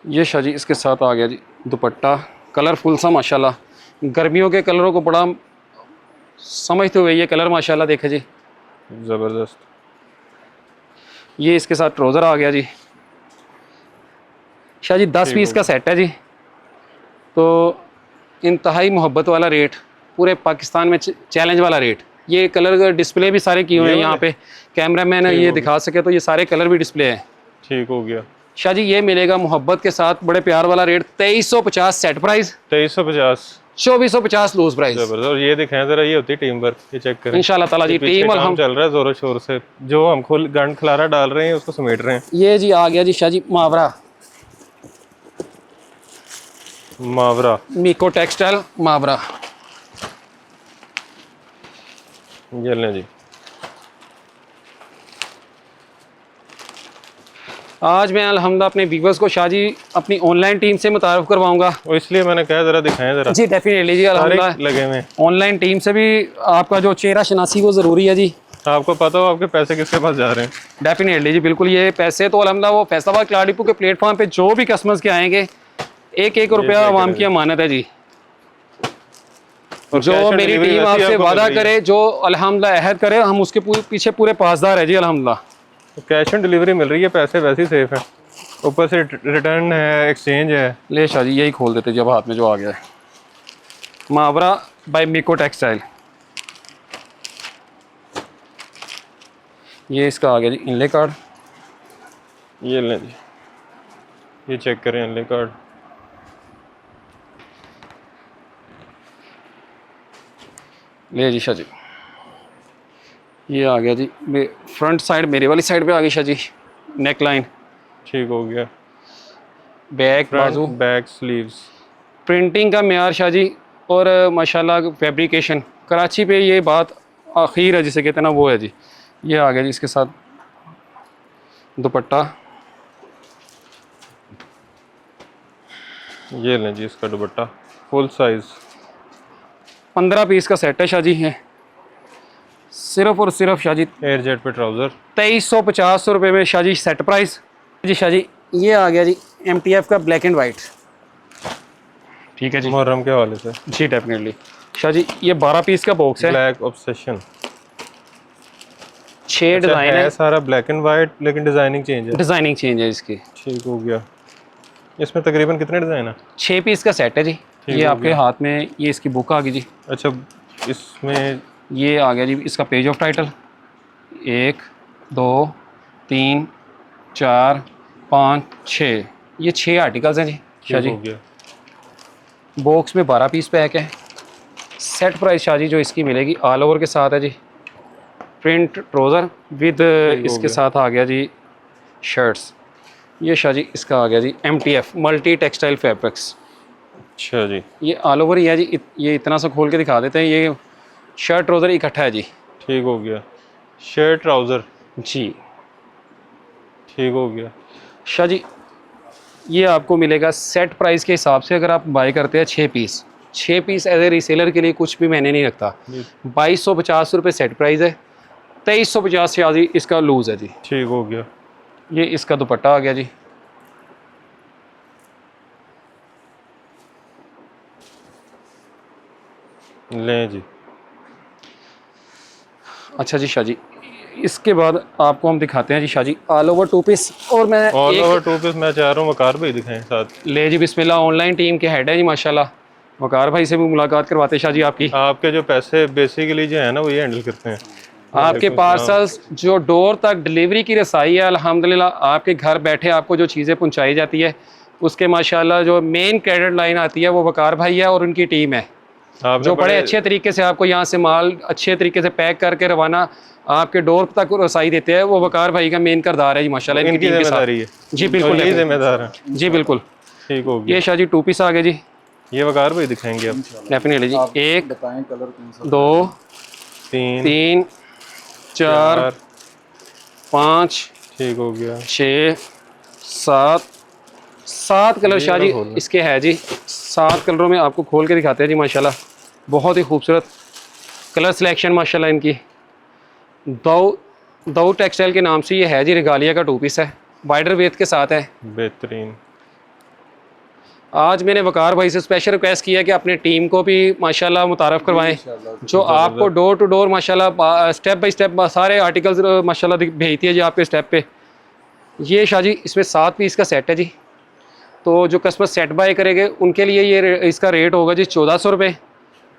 ये शाह जी इसके साथ आ गया जी दुपट्टा, कलरफुल सा माशाल्लाह, गर्मियों के कलरों को बड़ा समझते हुए ये कलर माशाल्लाह देखे जी। ज़बरदस्त। ये इसके साथ ट्राउज़र आ गया जी। शाह जी 10 पीस का सेट है जी। तो इंतहाई मोहब्बत वाला रेट, पूरे पाकिस्तान में चैलेंज वाला रेट। ये कलर डिस्प्ले भी सारे किए हुए हैं यहाँ पे, कैमरा मैन ये दिखा सके तो ये सारे कलर भी डिस्प्ले हैं। ठीक हो गया शाह जी। ये मिलेगा मोहब्बत के साथ, बड़े प्यार वाला rate 2350 set price, 2350, 2450 loose price. जबरदस्त। और ये दिखाएं जरा, ये होती है टीम वर्क, ये चेक करें इंशाल्लाह ताला जी। टीम और हम चल रहा है जोरों शोर से, जो हम गंड खलारा डाल रहे हैं उसको समेट रहे हैं। ये जी आ गया जी शाह जी मावरा, मावरा, मीको टेक्सटाइल मावरा। ये लें जी। आज मैं अल्हम्दुलिल्लाह अपने व्यूअर्स को शाह जी अपनी ऑनलाइन टीम से मुतारफ करवाऊंगा, और इसलिए मैंने कहा जरा दिखाएं जरा। जी डेफिनेटली जी। अल्हम्दुलिल्लाह लगे हुए ऑनलाइन टीम से भी आपका जो चेहरा शनासी वो ज़रूरी है जी। आपको पता हो आपके पैसे किसके पास जा रहे हैं। डेफिनेटली जी बिल्कुल। ये पैसे तो अल्हम्दुलिल्लाह वो फैसलाबाद क्लाउड डिपो के प्लेटफॉर्म पे जो भी कस्टमर्स के आएंगे, एक एक रुपया आवाम की अमानत है जी। जो मेरी टीम आपसे वादा करे, जो अल्हम्दुलिल्लाह अहद करे, हम उसके पीछे पूरे पासदार है जी अल्हम्दुलिल्लाह। कैश ऑन डिलीवरी मिल रही है, पैसे वैसे ही सेफ है, ऊपर से रिटर्न है, एक्सचेंज है। ले शाह जी यही खोल देते जब हाथ में जो आ गया है। मावरा बाय मीको टेक्सटाइल। ये इसका आ गया जी इनले कार्ड। ये लें जी, ये चेक करें इनले कार्ड। ले जी शाह जी। ये आ गया जी फ्रंट साइड, मेरे वाली साइड पे आ गई शाह जी नेक लाइन। ठीक हो गया। बैक बाजू, बैक स्लीव्स, प्रिंटिंग का मेयार शाह जी, और माशाल्लाह फैब्रिकेशन कराची पे ये बात आखिर है जिसे कहते हैं ना, वो है जी। ये आ गया जी इसके साथ दुपट्टा। ये लें जी इसका दुपट्टा फुल साइज। 15 पीस का सेट है शाह जी। है सिर्फ और सिर्फ शाह जी एयर जेट पे ट्राउज़र 2350 रुपये में शाह जी सेट प्राइस जी। शाह जी ये आ गया जी MTF का ब्लैक एंड वाइट। ठीक है जी, मुहर्रम के हवाले से जी डेफिनेटली। शाह जी ये 12 पीस का बॉक्स है, ब्लैक ऑब्सेशन, 6 डिज़ाइन है। सारा ब्लैक एंड वाइट, लेकिन डिजाइनिंग चेंज है, डिज़ाइनिंग चेंज है इसकी। ठीक हो गया। इसमें तकरीबन कितने डिज़ाइन है? 6 पीस का सेट है जी। ये आपके हाथ में ये इसकी बुक आ गई जी। अच्छा, इसमें ये आ गया जी इसका पेज ऑफ टाइटल। 1 2 3 4 5 6, ये 6 आर्टिकल्स हैं जी शाह जी। हो गया। बॉक्स में 12 पीस पैक है। सेट प्राइस शाह जी जो इसकी मिलेगी ऑल ओवर के साथ है जी। प्रिंट ट्राउज़र विद इसके साथ आ गया जी शर्ट्स। ये शाह जी इसका आ गया जी MTF मल्टी टेक्सटाइल फैब्रिक्स। अच्छा जी, ये ऑल ओवर ही है जी। ये इतना सा खोल के दिखा देते हैं। ये शर्ट ट्राउज़र इकट्ठा है जी। ठीक हो गया। शर्ट ट्राउज़र, जी ठीक हो गया। शाह जी ये आपको मिलेगा सेट प्राइस के हिसाब से। अगर आप बाय करते हैं 6 पीस एज ए रीसेलर के लिए कुछ भी मैंने नहीं रखता। 2250 रुपये सेट प्राइस है, 2350 शाह जी इसका लूज़ है जी। ठीक हो गया। ये इसका दुपट्टा आ गया जी। लें जी। अच्छा जी शाह जी, इसके बाद आपको हम दिखाते हैं जी Shah ji all over 2 piece. और मैं ऑल ओवर 2 पीस मैं चाह रहा हूँ वकार भाई दिखाएं साथ। ले जी बिस्मिल्लाह। ऑनलाइन टीम के हेड है जी माशाल्लाह, वकार भाई से भी मुलाकात करवाते शाह जी आपकी। आपके जो पैसे बेसिकली जो है ना वो ये हैंडल करते हैं। आपके पार्सल्स जो डोर तक डिलीवरी की रसाई है अल्हम्दुलिल्लाह, आपके घर बैठे आपको जो चीज़ें पहुंचाई जाती है उसके माशाल्लाह जो मेन क्रेडिट लाइन आती है वो वकार भाई है और उनकी टीम है, जो बड़े अच्छे तरीके से आपको यहाँ से माल अच्छे तरीके से पैक करके रवाना आपके डोर तक रसाई देते हैं। वो वकार भाई का मेन किरदार है जी माशाल्लाह इनकी टीम के साथ। जी बिल्कुल जिम्मेदार है जी बिल्कुल। ठीक हो गया। ये शाह जी 2 पीस आ गए जी। ये वकार भाई दिखाएंगे आप डेफिनेटली जी। 1 2 3 4 5 ठीक हो गया। 6 7 कलर शाह जी इसके है जी। 7 कलरों में आपको खोल के दिखाते हैं जी माशाल्लाह। बहुत ही खूबसूरत कलर सिलेक्शन माशाल्लाह इनकी। दो टेक्सटाइल के नाम से ये है जी। रिगालिया का 2 पीस है, वाइडर वेथ के साथ है, बेहतरीन। आज मैंने वकार भाई से स्पेशल रिक्वेस्ट किया कि अपनी टीम को भी माशाल्लाह मुतारफ़ करवाएं, जो आपको डोर टू डोर माशाल्लाह स्टेप बाय स्टेप सारे आर्टिकल्स माशाल्लाह भेजती है जी आपके स्टेप पे। ये शाह जी इसमें 7 पीस का सेट है जी। तो जो कस्टमर सेट बाय करेंगे उनके लिए ये इसका रेट होगा जी 1400 रुपये।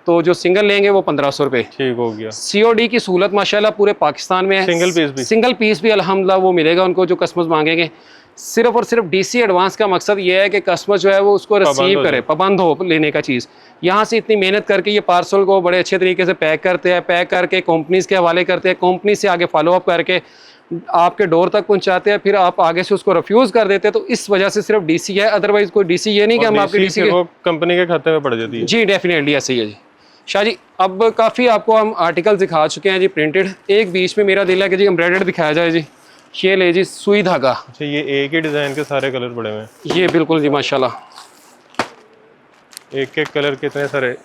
तो जो सिंगल लेंगे वो 1500 रुपये। ठीक हो गया। COD की सहूलत माशाल्लाह पूरे पाकिस्तान में है। सिंगल पीस भी अल्हम्दुलिल्लाह वो मिलेगा उनको जो कस्टमर्स मांगेंगे। सिर्फ और सिर्फ DC एडवांस का मकसद ये है कि कस्टमर जो है वो उसको रिसीव करे, पाबंद हो लेने का चीज़। यहाँ से इतनी मेहनत करके ये पार्सल को बड़े अच्छे तरीके से पैक करते हैं, पैक करके कंपनीज़ के हवाले करते हैं, कंपनी से आगे फॉलोअप करके आपके डोर तक पहुंचाते हैं, फिर आप आगे से उसको रिफ्यूज़ कर देते हैं। तो इस वजह से सिर्फ DC है, अदरवाइज कोई DC ये नहीं कि हम आपके DC वो कंपनी के खाते में पड़ जाती है। जी डेफिनेटली ऐसे ही है जी। शाह जी अब काफ़ी आपको हम आर्टिकल दिखा चुके हैं जी प्रिंटेड। एक बीच में मेरा दिल है कि जी एम्ब्रॉयडर्ड दिखाया जाए जी। ये ले जी सुई धागा। अच्छा, ये एक ही डिज़ाइन के सारे कलर पड़े हुए हैं। ये बिल्कुल जी माशाल्लाह, एक एक कलर कितने सारे।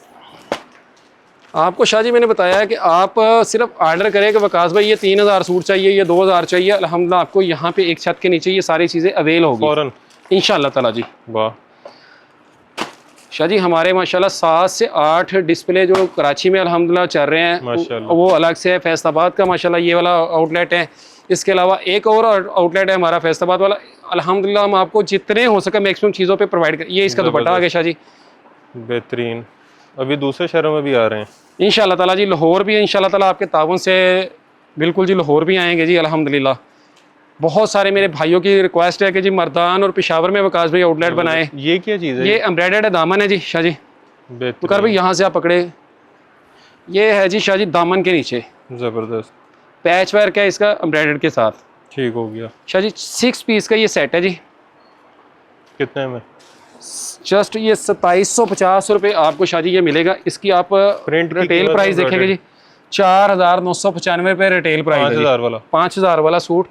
आपको शाह जी मैंने बताया है कि आप सिर्फ ऑर्डर करें कि वकास भाई ये 3000 सूट चाहिए, ये 2000 चाहिए, अल्हम्दुलिल्लाह आपको यहाँ पे एक छत के नीचे ये सारी चीज़ें अवेल होगी फौरन इंशाअल्लाह ताला जी। वाह शाह जी हमारे माशाल्लाह 7 से 8 डिस्प्ले जो कराची में अल्हम्दुलिल्लाह चल रहे हैं माशाल्लाह। वो अलग से है। फैसलाबाद का माशाल्लाह ये वाला आउटलेट है। इसके अलावा एक और आउटलेट है हमारा फैसलाबाद वाला। अल्हम्दुलिल्लाह हम आपको जितने हो सके मैक्सिमम चीज़ों पे प्रोवाइड करें। ये इसका दुपट्टा आ गया शाह जी, बेहतरीन। अभी दूसरे शहरों में भी आ रहे हैं इंशाअल्लाह ताला जी। लाहौर भी है इंशाअल्लाह ताला आपके ताउन से, बिल्कुल जी लाहौर भी आएंगे जी अल्हम्दुलिल्लाह। बहुत सारे मेरे भाइयों की रिक्वेस्ट है कि जी मर्दान और पेशावर में वकास भाई आउटलेट बनाए। ये क्या चीज़ है? ये एम्ब्रॉयडर्ड दामन है जी शाह जी। तो कर भाई यहाँ से आप पकड़े, ये है जी शाह जी दामन के नीचे ज़बरदस्त पैच वर्क है इसका एम्ब्रॉयडर्ड के साथ। ठीक हो गया। शाह जी 6 पीस का ये सेट है जी। कितने में? जस्ट ये 2750 रुपये आपको शाह जी ये मिलेगा। इसकी आप प्रिंट रिटेल प्राइस देखेंगे जी 4995 रुपये रिटेल प्राइस है। 5000 वाला 5000 वाला सूट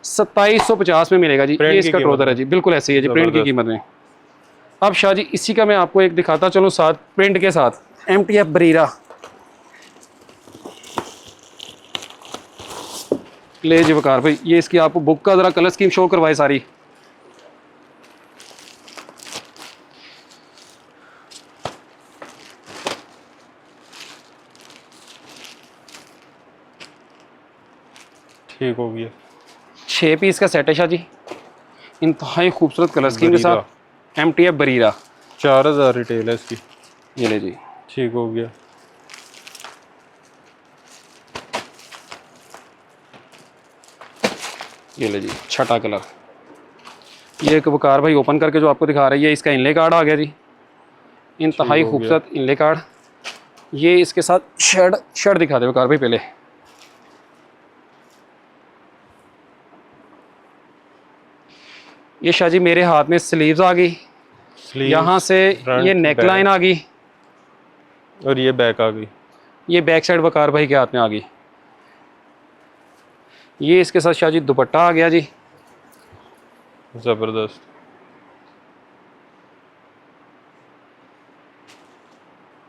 2750 में मिलेगा जी। ये इसका ट्राउजर है जी, बिल्कुल ऐसे ही है जी प्रिंट की कीमत में। अब शाह जी इसी का मैं आपको एक दिखाता चलूँ साथ प्रिंट के साथ। MTF बरीरा ले जी वकार भाई, ये इसकी आपको बुक का ज़रा कलर स्कीम शो करवाए सारी। ठीक हो गया। 6 पीस का सेट है शाह जी, इंतहाई खूबसूरत कलर स्कीम के साथ। MTF बरीरा 4000 रिटेल है इसकी। ये ले जी, ठीक हो गया। ये ले जी छठा कलर। ये एक वकार भाई ओपन करके जो आपको दिखा रही है, इसका इनले कार्ड आ गया जी, इंतहाई खूबसूरत इनले कार्ड। ये इसके साथ शर्ट दिखा दे वकार भाई पहले। ये शाह जी मेरे हाथ में स्लीव्स आ गई, यहाँ से ये नेक लाइन आ गई और ये बैक आ गई। ये बैक साइड वकार भाई के हाथ में आ गई। ये इसके साथ शाह जी दुपट्टा आ गया जी, ज़बरदस्त।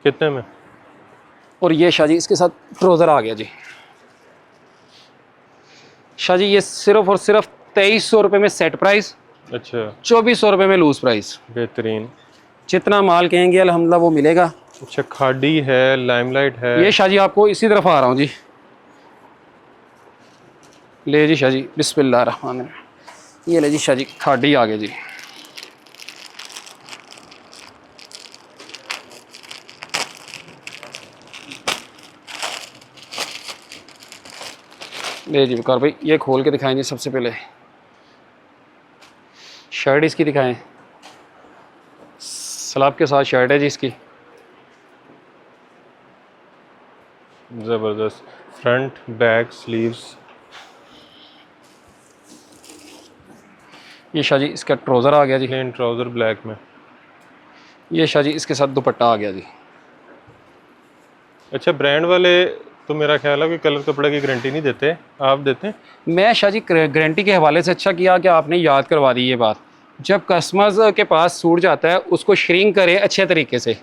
कितने में? और ये शाह जी इसके साथ ट्राउज़र आ गया जी। शाह जी ये सिर्फ और सिर्फ 2300 रुपये में सेट प्राइस, अच्छा 2400 रुपये में लूज प्राइस। बेहतरीन। जितना माल कहेंगे अल्हम्दुलिल्लाह वो मिलेगा। अच्छा खाड़ी है, लाइमलाइट है। ये शाह जी आपको इसी तरफ आ रहा हूँ जी, ले जी शाह जी बिस्मिल्लाह रहमान रहीम। ये ले जी शाह जी खाड़ी आ गया जी। ले जी वकार भाई ये खोल के दिखाएंगे। सबसे पहले शर्ट इसकी दिखाएं, सलाब के साथ शर्ट है जी इसकी, ज़बरदस्त। Front back sleeves. ये शाह जी इसका ट्राउज़र आ गया जी, प्लेन ट्राउज़र ब्लैक में। ये शाह जी इसके साथ दुपट्टा आ गया जी। अच्छा ब्रांड वाले तो मेरा ख्याल है कि कलर कपड़े की गारंटी नहीं देते, आप देते हैं? मैं शाह जी गारंटी के हवाले से अच्छा किया कि आपने याद करवा दी ये बात। जब कस्टमर्स के पास सूट जाता है उसको श्रिंक करे अच्छे तरीके से।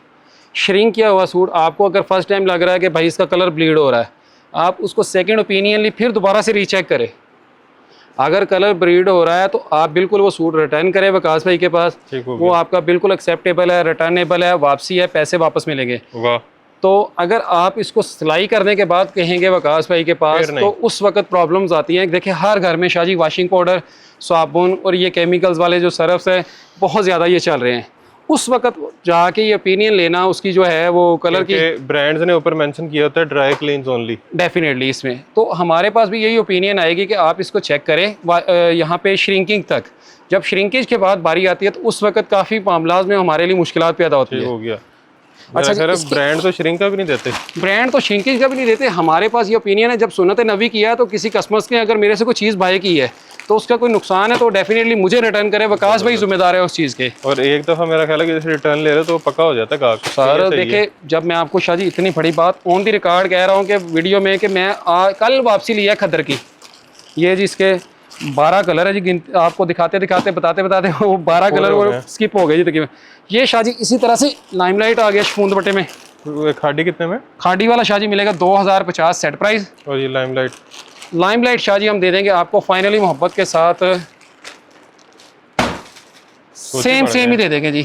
श्रिंक किया हुआ सूट आपको अगर फर्स्ट टाइम लग रहा है कि भाई इसका कलर ब्लीड हो रहा है, आप उसको सेकंड ओपिनियनली फिर दोबारा से रीचेक करें। अगर कलर ब्लीड हो रहा है तो आप बिल्कुल वो सूट रिटर्न करें वकास भाई के पास, वो आपका बिल्कुल एक्सेप्टेबल है, रिटर्नेबल है, वापसी है, पैसे वापस मिलेंगे। वाह तो अगर आप इसको सिलाई करने के बाद कहेंगे वकास भाई के पास, फिर नहीं। तो उस वक्त प्रॉब्लम्स आती हैं। देखिए हर घर में शाजी वॉशिंग पाउडर, साबुन और ये केमिकल्स वाले जो सर्फ्स हैं बहुत ज़्यादा ये चल रहे हैं। उस वक्त जाके ये ओपिनियन लेना उसकी जो है वो कलर की, ब्रांड्स ने ऊपर मेंशन किया होता है ड्राई क्लीन्स ओनली। डेफिनेटली इसमें तो हमारे पास भी यही ओपिनियन आएगी कि आप इसको चेक करें यहाँ पे श्रिंकिंग तक। जब श्रिंकेज के बाद बारी आती है तो उस वक्त काफ़ी मामलात में हमारे लिए मुश्किलात पैदा होती ठीक है। हो गया। अच्छा सर ब्रांड तो श्रिंक का भी नहीं देते। ब्रांड तो श्रिंकेज का भी नहीं देते। हमारे पास ये ओपिनियन है, जब सुन्नत नबी किया है तो किसी कस्टमर्स ने अगर मेरे से कोई चीज़ बाय की है तो उसका कोई नुकसान है तो डेफिनेटली मुझे रिटर्न करे, वकास भाई जिम्मेदार है उस चीज़ के। और एक दफ़ा मेरा ख्याल है कि जैसे रिटर्न ले रहे तो पक्का हो जाता है सर देखिए, जब मैं आपको शाजी इतनी बड़ी बात ऑन दी रिकॉर्ड कह रहा हूँ कि वीडियो में कि मैं कल वापसी लिया खद्दर की, ये जी इसके 12 कलर है जी, आपको दिखाते दिखाते बताते बताते वो 12 कलर वो स्किप हो गए जी। तकरीबन ये शाजी इसी तरह से लाइमलाइट आ गया शफून दुपट्टे में। खाड़ी कितने में? खाड़ी वाला शाजी मिलेगा 2050 सेट प्राइस। और ये लाइमलाइट शाजी हम दे देंगे आपको फाइनली मोहब्बत के साथ सेम ही दे देंगे जी।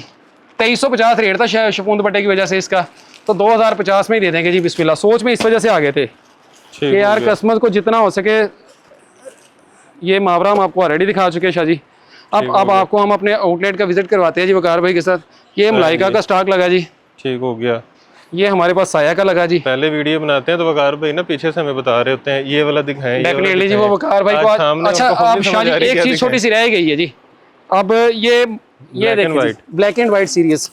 2350 रेट था शफून दुपट्टे की वजह से इसका, तो 2050 में ही दे देंगे जी। बिस्मिल्लाह, सोच में इस वजह से आ गए थे कि यार कस्टमर को जितना हो सके, ये मावरा हम आपको ऑलरेडी दिखा चुके हैं शाजी। अब आपको हम अपने आउटलेट का विजिट करवाते हैं जी वकार भाई के साथ। ये मलाइका का स्टॉक लगा जी। ठीक हो गया। ये हमारे पास साया का लगा जी। पहले वीडियो बनाते हैं तो वकार भाई ना पीछे से हमें बता रहे होते हैं ये वाला दिखाएं, डेफिनेटली जी वो वकार भाई को। अच्छा अब शाजी एक चीज छोटी सी रह गई है जी। अब ये देखिए ब्लैक एंड वाइट सीरीज,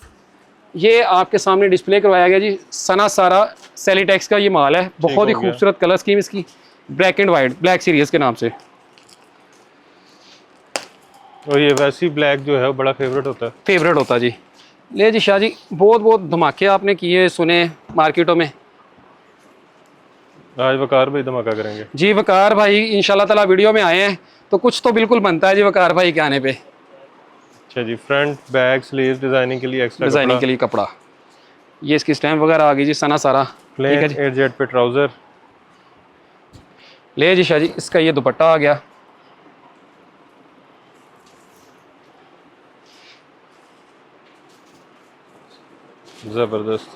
ये आपके सामने डिस्प्ले करवाया गया जी। सना सारा सेलिटेक्स का ये माल है, बहुत ही खूबसूरत कलर स्कीम इसकी, black and white black series के नाम से। और ये वैसी ब्लैक जो है वो बड़ा फेवरेट होता है जी। ले जी शाह जी, बहुत बहुत धमाके आपने किए सुने मार्केटों में, आज वकार भाई धमाका करेंगे जी। वकार भाई इंशाल्लाह ताला वीडियो में आए हैं तो कुछ तो बिल्कुल बनता है जी वकार भाई के आने पे। अच्छा जी, फ्रंट बैक स्लीव्स डिजाइनिंग के लिए एक्स्ट्रा डिजाइनिंग के लिए कपड़ा, ये इसकी स्टैम्प वगैरह आ गई जी, सना सारा। प्लेन एजेड पे ट्राउजर। ले जी शाह जी, इसका ये दुपट्टा आ गया। जबरदस्त,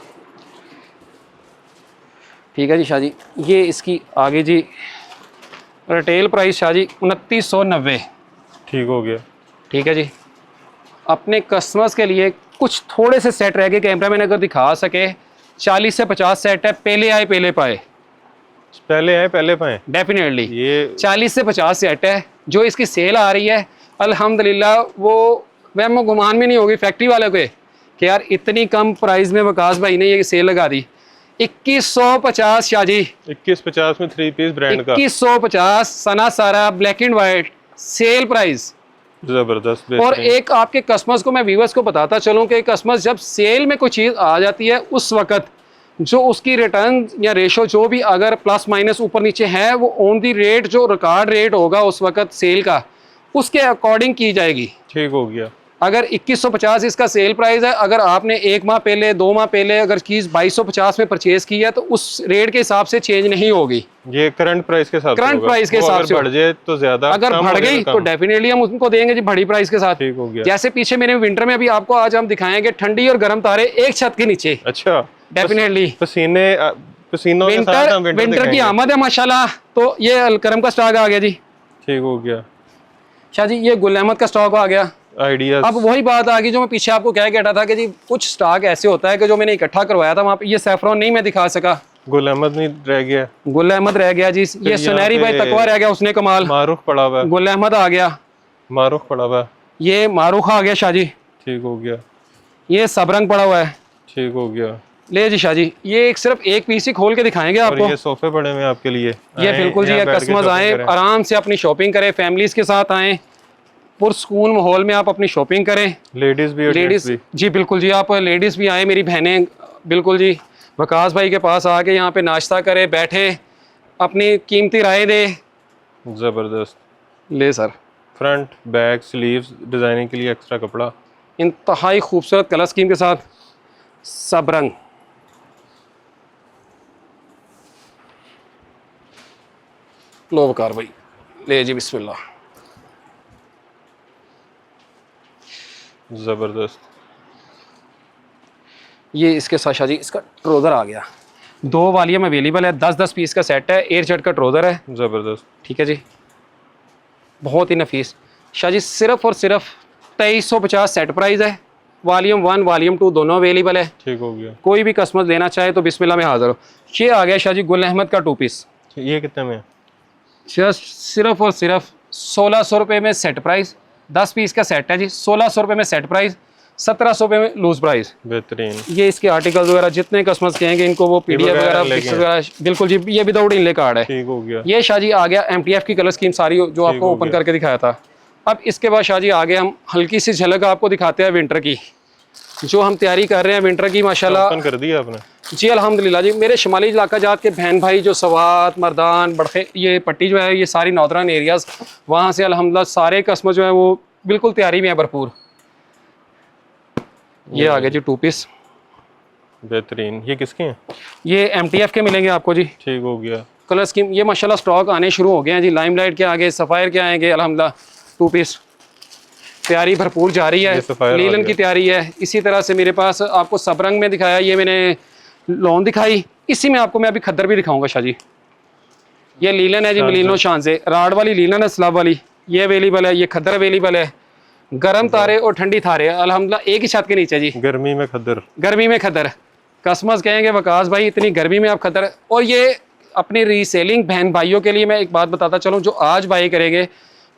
ठीक है जी शाह जी। ये इसकी आगे जी रिटेल प्राइस शाह जी 2990। ठीक हो गया। ठीक है जी। अपने कस्टमर्स के लिए कुछ थोड़े से सेट रह गए, कैमरामैन अगर दिखा सके। 40 से 50 सेट है, पहले आए पहले पाए। पहले आए पहले पाए, डेफिनेटली ये 40 से 50 सेट है जो इसकी सेल आ रही है। अल्हम्दुलिल्लाह वो वहमो गुमान में नहीं होगी फैक्ट्री वाले को कि यार इतनी कम प्राइस में वकास भाई ने ये सेल लगा दी। 2150 शाह जी, 2150 में 3 पीस ब्रांड का 2150 सना सारा black and white sale price. जबरदस्त। और एक आपके कस्टमर्स को मैं व्यूअर्स को बताता चलूं कि कस्टमर्स जब सेल में कोई चीज़ आ जाती है उस वक्त जो उसकी रिटर्न या रेशो जो भी अगर प्लस माइनस ऊपर नीचे है वो ऑन दी रेट जो रिकॉर्ड रेट होगा उस वक्त सेल का उसके अकॉर्डिंग की जाएगी। ठीक हो गया। अगर 2150 इसका सेल प्राइस है, अगर आपने 1 माह पहले 2 माह पहले अगर चीज़ 2250 में परचेज की है तो उस रेट के हिसाब से चेंज नहीं होगी। ये करंट प्राइस के साथ, करंट प्राइस के हिसाब से बढ़ जाए तो ज्यादा, अगर बढ़ गई तो डेफिनेटली हम उनको देंगे जी बड़ी प्राइस के साथ। ठीक हो गया। जैसे पीछे मैंने विंटर में भी आपको आज हम दिखाएंगे ठंडी और गर्म तारे एक छत के नीचे। अच्छा, डेफिनेटली पसीनों के साथ हम विंटर की आमद है माशाल्लाह। तो ये अलकरम का स्टॉक आ गया जी। ठीक हो गया शाह जी। ये गुल अहमद का स्टॉक आ गया। आइडियाज। अब वही बात आ गई जो मैं पीछे आपको क्या कहता था कि जी कुछ स्टॉक ऐसे होता है कि जो मैंने इकट्ठा करवाया था वहाँ पे ये सैफरॉन नहीं मैं दिखा सका, गुल अहमद नहीं रह गया, गुल अहमद रह गया जी। ये सुनहरी भाई तकवा रह गया, उसने कमाल। मारूख पड़ा हुआ, गुल अहमद आ गया, मारूख पड़ा हुआ, ये मारूख आ गया शाह जी। ठीक हो गया। ये सबरंग पड़ा हुआ है। ठीक हो गया। ले जी शाह जी, ये सिर्फ एक पीस ही खोल के दिखाएंगे आपको। ये सोफे पड़े हुए आपके लिए, ये बिल्कुल जी, कस्टमर्स आए आराम से अपनी शॉपिंग करें, फैमिलीज के साथ आए, पुरसकून माहौल में आप अपनी शॉपिंग करें। लेडीज भी, लेडीज जी बिल्कुल जी, आप लेडीज भी आए, मेरी बहनें बिल्कुल जी वकास भाई के पास आके यहाँ पे नाश्ता करे, बैठे, अपनी कीमती राय दे। जबरदस्त। ले sir, front back sleeves designing के लिए एक्स्ट्रा कपड़ा, इंतहाई खूबसूरत कलर स्कीम के साथ, सब रंग। लो वकार भाई, ले जी बिस्मिल्लाह। जबरदस्त। ये इसके साथ शाह जी इसका ट्रोज़र आ गया, 2 वॉल्यूम अवेलेबल है, 10-10 पीस का सेट है, एयर जेट का ट्रोज़र है। ज़बरदस्त। ठीक है जी, बहुत ही नफीस शाह जी। सिर्फ और सिर्फ 2350 सेट प्राइस है। वॉल्यूम 1 वॉल्यूम 2 दोनों अवेलेबल है। ठीक हो गया। कोई भी कस्टमर लेना चाहे तो बिस्मिल्लाह में हाजिर हो। ये आ गया शाह जी गुल अहमद का 2 पीस, ये कितने में है? सिर्फ और सिर्फ 1600 रुपये में सेट प्राइस, 10 पीस का सेट है जी, 1600 रुपये में सेट प्राइस, 1700 रुपये में लूज प्राइस। बेहतरीन। ये इसके आर्टिकल्स वगैरह जितने कस्टमर्स कहेंगे इनको वो पीडीएफ वगैरह पिक्चर्स वगैरह, बिल्कुल जी, ये विदाउट इनले कार्ड है। ठीक हो गया। ये शाह जी आ गया एमटीएफ की कलर स्कीम सारी जो आपको ओपन करके दिखाया था। अब इसके बाद शाह जी आगे हम हल्की सी झलक आपको दिखाते हैं विंटर की, जो हम तैयारी कर रहे हैं विंटर की माशाल्लाह। ओपन कर दिया आपने? जी अल्हम्दुलिल्लाह जी। मेरे शुमाली इलाका जात के बहन भाई जो सवात मर्दान बड़खे ये पट्टी जो है ये सारी नॉर्दर्न एरियाज़, वहाँ से अल्हम्दुलिल्लाह सारे कस्टमर जो है वो बिल्कुल तैयारी में है भरपूर। ये आ गया जी 2 पीस। बेहतरीन। ये किसके हैं? ये एमटीएफ के मिलेंगे आपको जी। ठीक हो गया। कलर स्कीम ये माशाल्लाह स्टॉक आने शुरू हो गए हैं जी। लाइमलाइट के आगे सफ़ायर के आएंगे अल्हम्दुलिल्लाह 2 पीस। तैयारी भरपूर जारी है, लीलन की तैयारी है। इसी तरह से मेरे पास आपको सब रंग में दिखाया, ये मैंने लॉन दिखाई, इसी में आपको मैं अभी खद्दर भी दिखाऊंगा शाह जी। ये लीलन है जी, मिलिनो शान से राड वाली लीलन है, स्लाब वाली ये अवेलेबल है। ये खद्दर अवेलेबल है, गर्म तारे और ठंडी तारे अल्हम्दुलिल्लाह एक ही छत के नीचे जी। गर्मी में खद्दर, गर्मी में खद्दर। कस्टमर्स कहेंगे वकास भाई इतनी गर्मी में आप खद्दर। और ये अपनी रीसेलिंग बहन भाइयों के लिए मैं एक बात बताता चलूँ, जो आज बाई करेंगे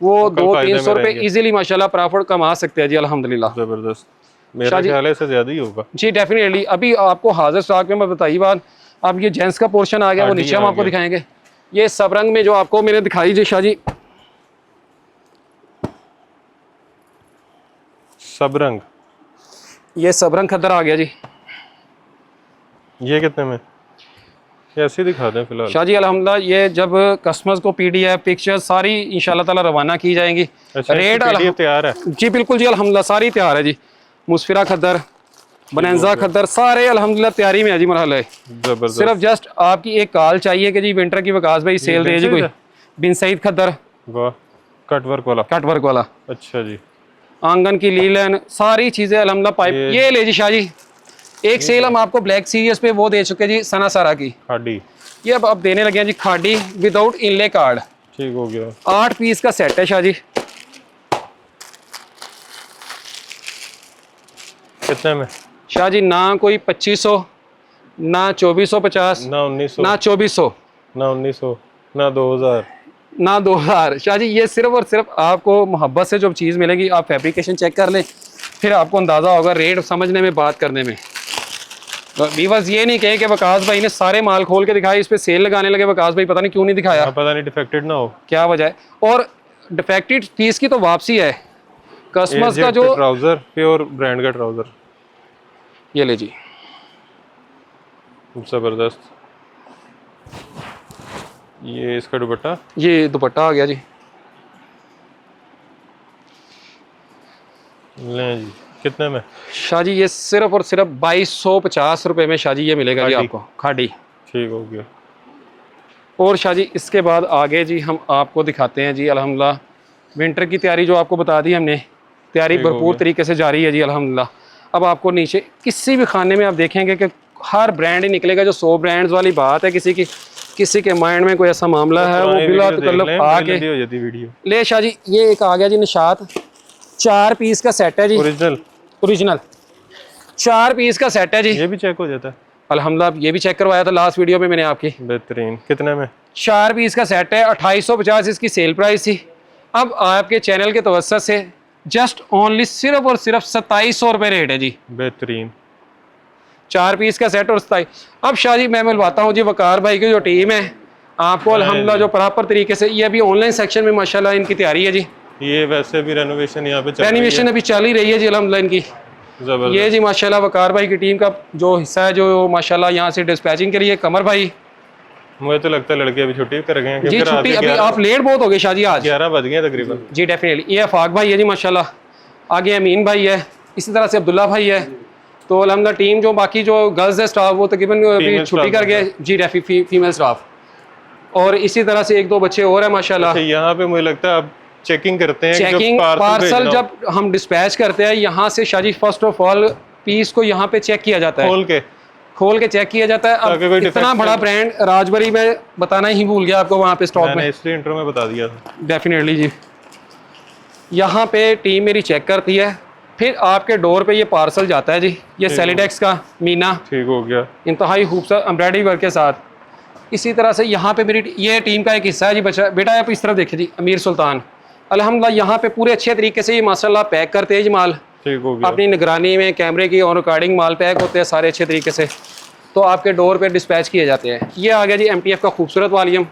वो 200-300 रुपये इजीली माशाल्लाह प्रॉफिट कमा सकते हैं जी अल्हम्दुलिल्लाह। जबरदस्त। मेरा ख्याल है इससे ज्यादा ही होगा जी डेफिनेटली। अभी आपको हाजिर स्टॉक में मैं बताई बात, अब ये जेंट्स का पोर्शन आ गया, वो नीचे हम आपको दिखाएंगे। ये सब रंग में जो आपको मैंने दिखाई जी शाह जी, सब रंग, ये सब रंग खद्दर आ गया जी। ये कितने में? ऐसे ही दिखा दें फिलहाल शाह जी अल्हम्दुलिल्लाह। ये जब कस्टमर्स को पीडीएफ पिक्चर सारी इंशाल्लाह ताला रवाना की जाएंगी। अच्छा, रेट तैयार है जी? बिल्कुल जी अल्हम्दुलिल्लाह सारी तैयार है जी। मुस्फिरा खद्दर, बनैंजा खद्दर सारे अल्हम्दुलिल्लाह तैयारी में है जी मरहला। जबरदस्त। सिर्फ जस्ट आपकी एक कॉल चाहिए कि जी विंटर की वकास भाई सेल दे जी कोई। बिन सईद खद्दर, वाह, कटवर्क वाला। कटवर्क वाला। अच्छा जी। आंगन की लीलन सारी चीजें अल्हम्दुलिल्लाह। पाइप ये ले जी शाह जी। एक सेल हम आपको ब्लैक सीरीज पे वो दे चुके जी सना सारा की, खाड़ी। ये अब देने लगे हैं जी खाड़ी विदाउट इनले कार्ड। ठीक हो गया। 8 पीस का सेट है शाह जी। कितने में? शाह जी ना कोई 2500, ना 2450, ना 1900, ना 2400, ना 1900, ना 2000, ना 2000। शाह जी ये सिर्फ और सिर्फ आपको मोहब्बत से जो चीज़ मिलेगी, आप फैब्रिकेशन चेक कर लें, फिर आपको अंदाज़ा होगा रेट समझने में, बात करने में। बस ये नहीं कहे कि वकास भाई ने सारे माल खोल के दिखाए, इस पे सेल लगाने लगे वकास भाई, पता नहीं क्यों नहीं दिखाया। पता नहीं डिफेक्टेड ना हो, क्या वजह है। और डिफेक्टेड पीस की तो वापसी है कस्टमर्स का। जो ट्राउजर प्योर ब्रांड का ट्राउजर, ये ले जी। जबरदस्त। ये इसका दुपट्टा, ये दुपट्टा आ गया जी। लें जी। कितने में? शाह जी ये सिर्फ और सिर्फ 2250 रुपये में शाह जी ये मिलेगा जी आपको खाड़ी। ठीक हो गया। और शाह जी इसके बाद आगे जी हम आपको दिखाते हैं जी अल्हम्दुलिल्लाह विंटर की तैयारी, जो आपको बता दी हमने, तैयारी भरपूर तरीके से जारी है जी अल्हम्दुलिल्लाह। अब आपको नीचे किसी भी खाने में आप देखेंगे कि हर ब्रांड ही निकलेगा, जो 100 ब्रांड्स वाली बात है। किसी के माइंड में कोई ऐसा मामला है, वो बिला तकल्लुफ आके हो जाती वीडियो। ले शाह जी ये एक आ गया जी निशात, 4 पीस का सेट है जी। ओरिजिनल 4 पीस का सेट है जी। ये भी चेक हो जाता है अल्हम्दुलिल्लाह। ये भी चेक करवाया था लास्ट वीडियो में मैंने आपकी। बेहतरीन। कितने में? 4 पीस का सेट है, 2850 इसकी सेल प्राइस थी। अब आपके चैनल के तवज्जुह से जस्ट ओनली सिर्फ और सिर्फ 2700 रुपये रेट है जी। बेहतरीन। 4 पीस का सेट और 27। अब शाह जी मैं मिलवाता हूँ जी वकार भाई की जो टीम है आपको अल्हम्दुलिल्लाह, जो प्रॉपर तरीके से। ये अभी ऑनलाइन सेक्शन में माशाल्लाह इनकी तैयारी है जी। ये वैसे भी रेनोवेशन यहाँ पे रेनोवेशन अभी चल ही रही है जी अल्हम्दुलिल्लाह इनकी। ये जी माशाल्लाह वकार भाई की टीम का जो हिस्सा है, जो माशाल्लाह यहाँ से डिस्पैचिंग के लिए कमर भाई। मुझे तो लगता है लड़के अभी छुट्टी कर गए हैं जी। छुट्टी अभी आप लेट बहुत हो गए शाह जी, आज 11 बज गए तकरीबन जी। डेफिनेटली। ये अफाक भाई है जी माशाल्लाह, आगे अमीन भाई है, इसी तरह से अब्दुल्ला भाई है। तो अल्हम्दुलिल्लाह टीम जो बाकी जो गर्ल्स है स्टाफ वो तकरीबन अभी छुट्टी कर गए जी। Female staff. और इसी तरह से 1-2 बच्चे और है माशाल्लाह। यहाँ पे मुझे लगता है आप चेकिंग करते हैं, चेकिंग पार्सल जब हम डिस्पैच करते हैं यहाँ से Shah ji, first of all piece को यहाँ पे चेक किया जाता है, खोल के चेक किया जाता है। अब इतना बड़ा ब्रांड राजबरी में बताना ही भूल गया आपको, वहाँ पे स्टॉक में, इसलिए इंट्रो में बता दिया था। डेफिनेटली जी। यहाँ पे टीम मेरी चेक करती है, फिर आपके डोर पे ये पार्सल जाता है जी। ये सेलिडेक्स का मीना, ठीक हो गया, इंतहाई खूबसूरत एम्ब्रॉयडरी वर्क के साथ। इसी तरह से यहाँ पे मेरी ये टीम का एक हिस्सा है जी। बच्चा बेटा आप इस तरफ देखिए जी, अमीर सुल्तान अल्हम्दुलिल्लाह यहाँ पे पूरे अच्छे तरीके से ये माशाल्लाह पैक करते हैं जी माल, ठीक हो गया। अपनी निगरानी में कैमरे की और रिकॉर्डिंग माल पैक होते हैं सारे अच्छे तरीके से, तो आपके डोर पे डिस्पैच किए जाते हैं। ये आ गया जी MTF का खूबसूरत वॉल्यूम,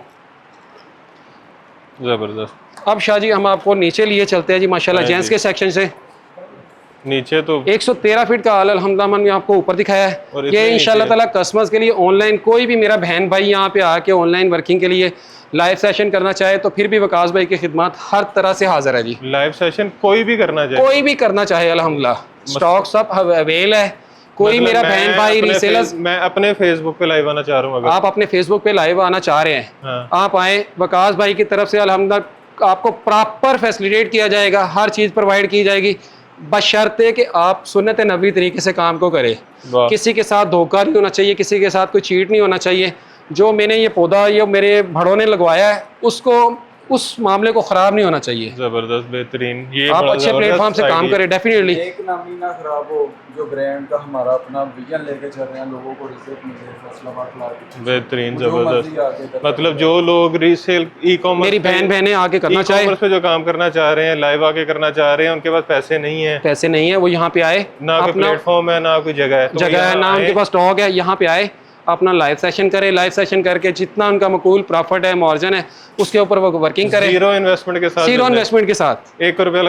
ज़बरदस्त। अब शाह जी हम आपको नीचे लिए चलते हैं जी माशाल्लाह जेंट्स के सेक्शन से। नीचे तो 113 फीट का अल्हम्दुलिल्लाह मैंने आपको ऊपर दिखाया है। ये इंशाल्लाह ताला कस्टमर्स के लिए ऑनलाइन कोई भी मेरा बहन भाई यहाँ पे आके ऑनलाइन वर्किंग के लिए लाइव सेशन करना चाहे तो फिर भी वकास भाई की खिदमत हर तरह से हाजिर है जी। लाइव सेशन कोई भी करना चाहे अल्हम्दुलिल्लाह स्टॉक सब अवेल है। कोई मेरा बहन भाई रीसेलर्स, मैं अपने फेसबुक पे लाइव आना चाह रहा हूँ, आप अपने फेसबुक पे लाइव आना चाह रहे हैं, हाँ। आप आए, वकास भाई की तरफ से अल्हम्दुलिल्लाह आपको प्रॉपर फैसिलिटेट किया जाएगा, हर चीज़ प्रोवाइड की जाएगी, बशर्ते कि आप सुन्नत नबवी तरीके से काम को करें। किसी के साथ धोखा नहीं होना चाहिए, किसी के साथ कोई चीट नहीं होना चाहिए। जो मैंने ये पौधा ये मेरे भड़ों ने लगवाया है उसको उस मामले को खराब नहीं होना चाहिए। जबरदस्त, बेहतरीन। ये आप अच्छे प्लेटफॉर्म से काम करें डेफिनेटली। एक नामी ना खराब हो, जो ब्रांड का हमारा अपना विजन लेके चल रहे हैं, लोगों को रिजल्ट मिले, बेहतरीन, जबरदस्त। मतलब जो लोग रीसेल ई कॉमर्स, मेरी बहनें आके करना चाहे, पे जो काम करना चाह रहे हैं, लाइव आके करना चाह रहे हैं, उनके पास पैसे नहीं है, वो यहाँ पे आए, ना कोई प्लेटफॉर्म है, ना कोई जगह है, ना उनके पास स्टॉक है, यहाँ पे आए अपना लाइव सेशन करें, लाइव सेशन करके जितना उनका मकूल प्रॉफिट है, मार्जिन है, उसके ऊपर वो वर्किंग करें, जीरो इन्वेस्टमेंट के साथ, 1 रुपया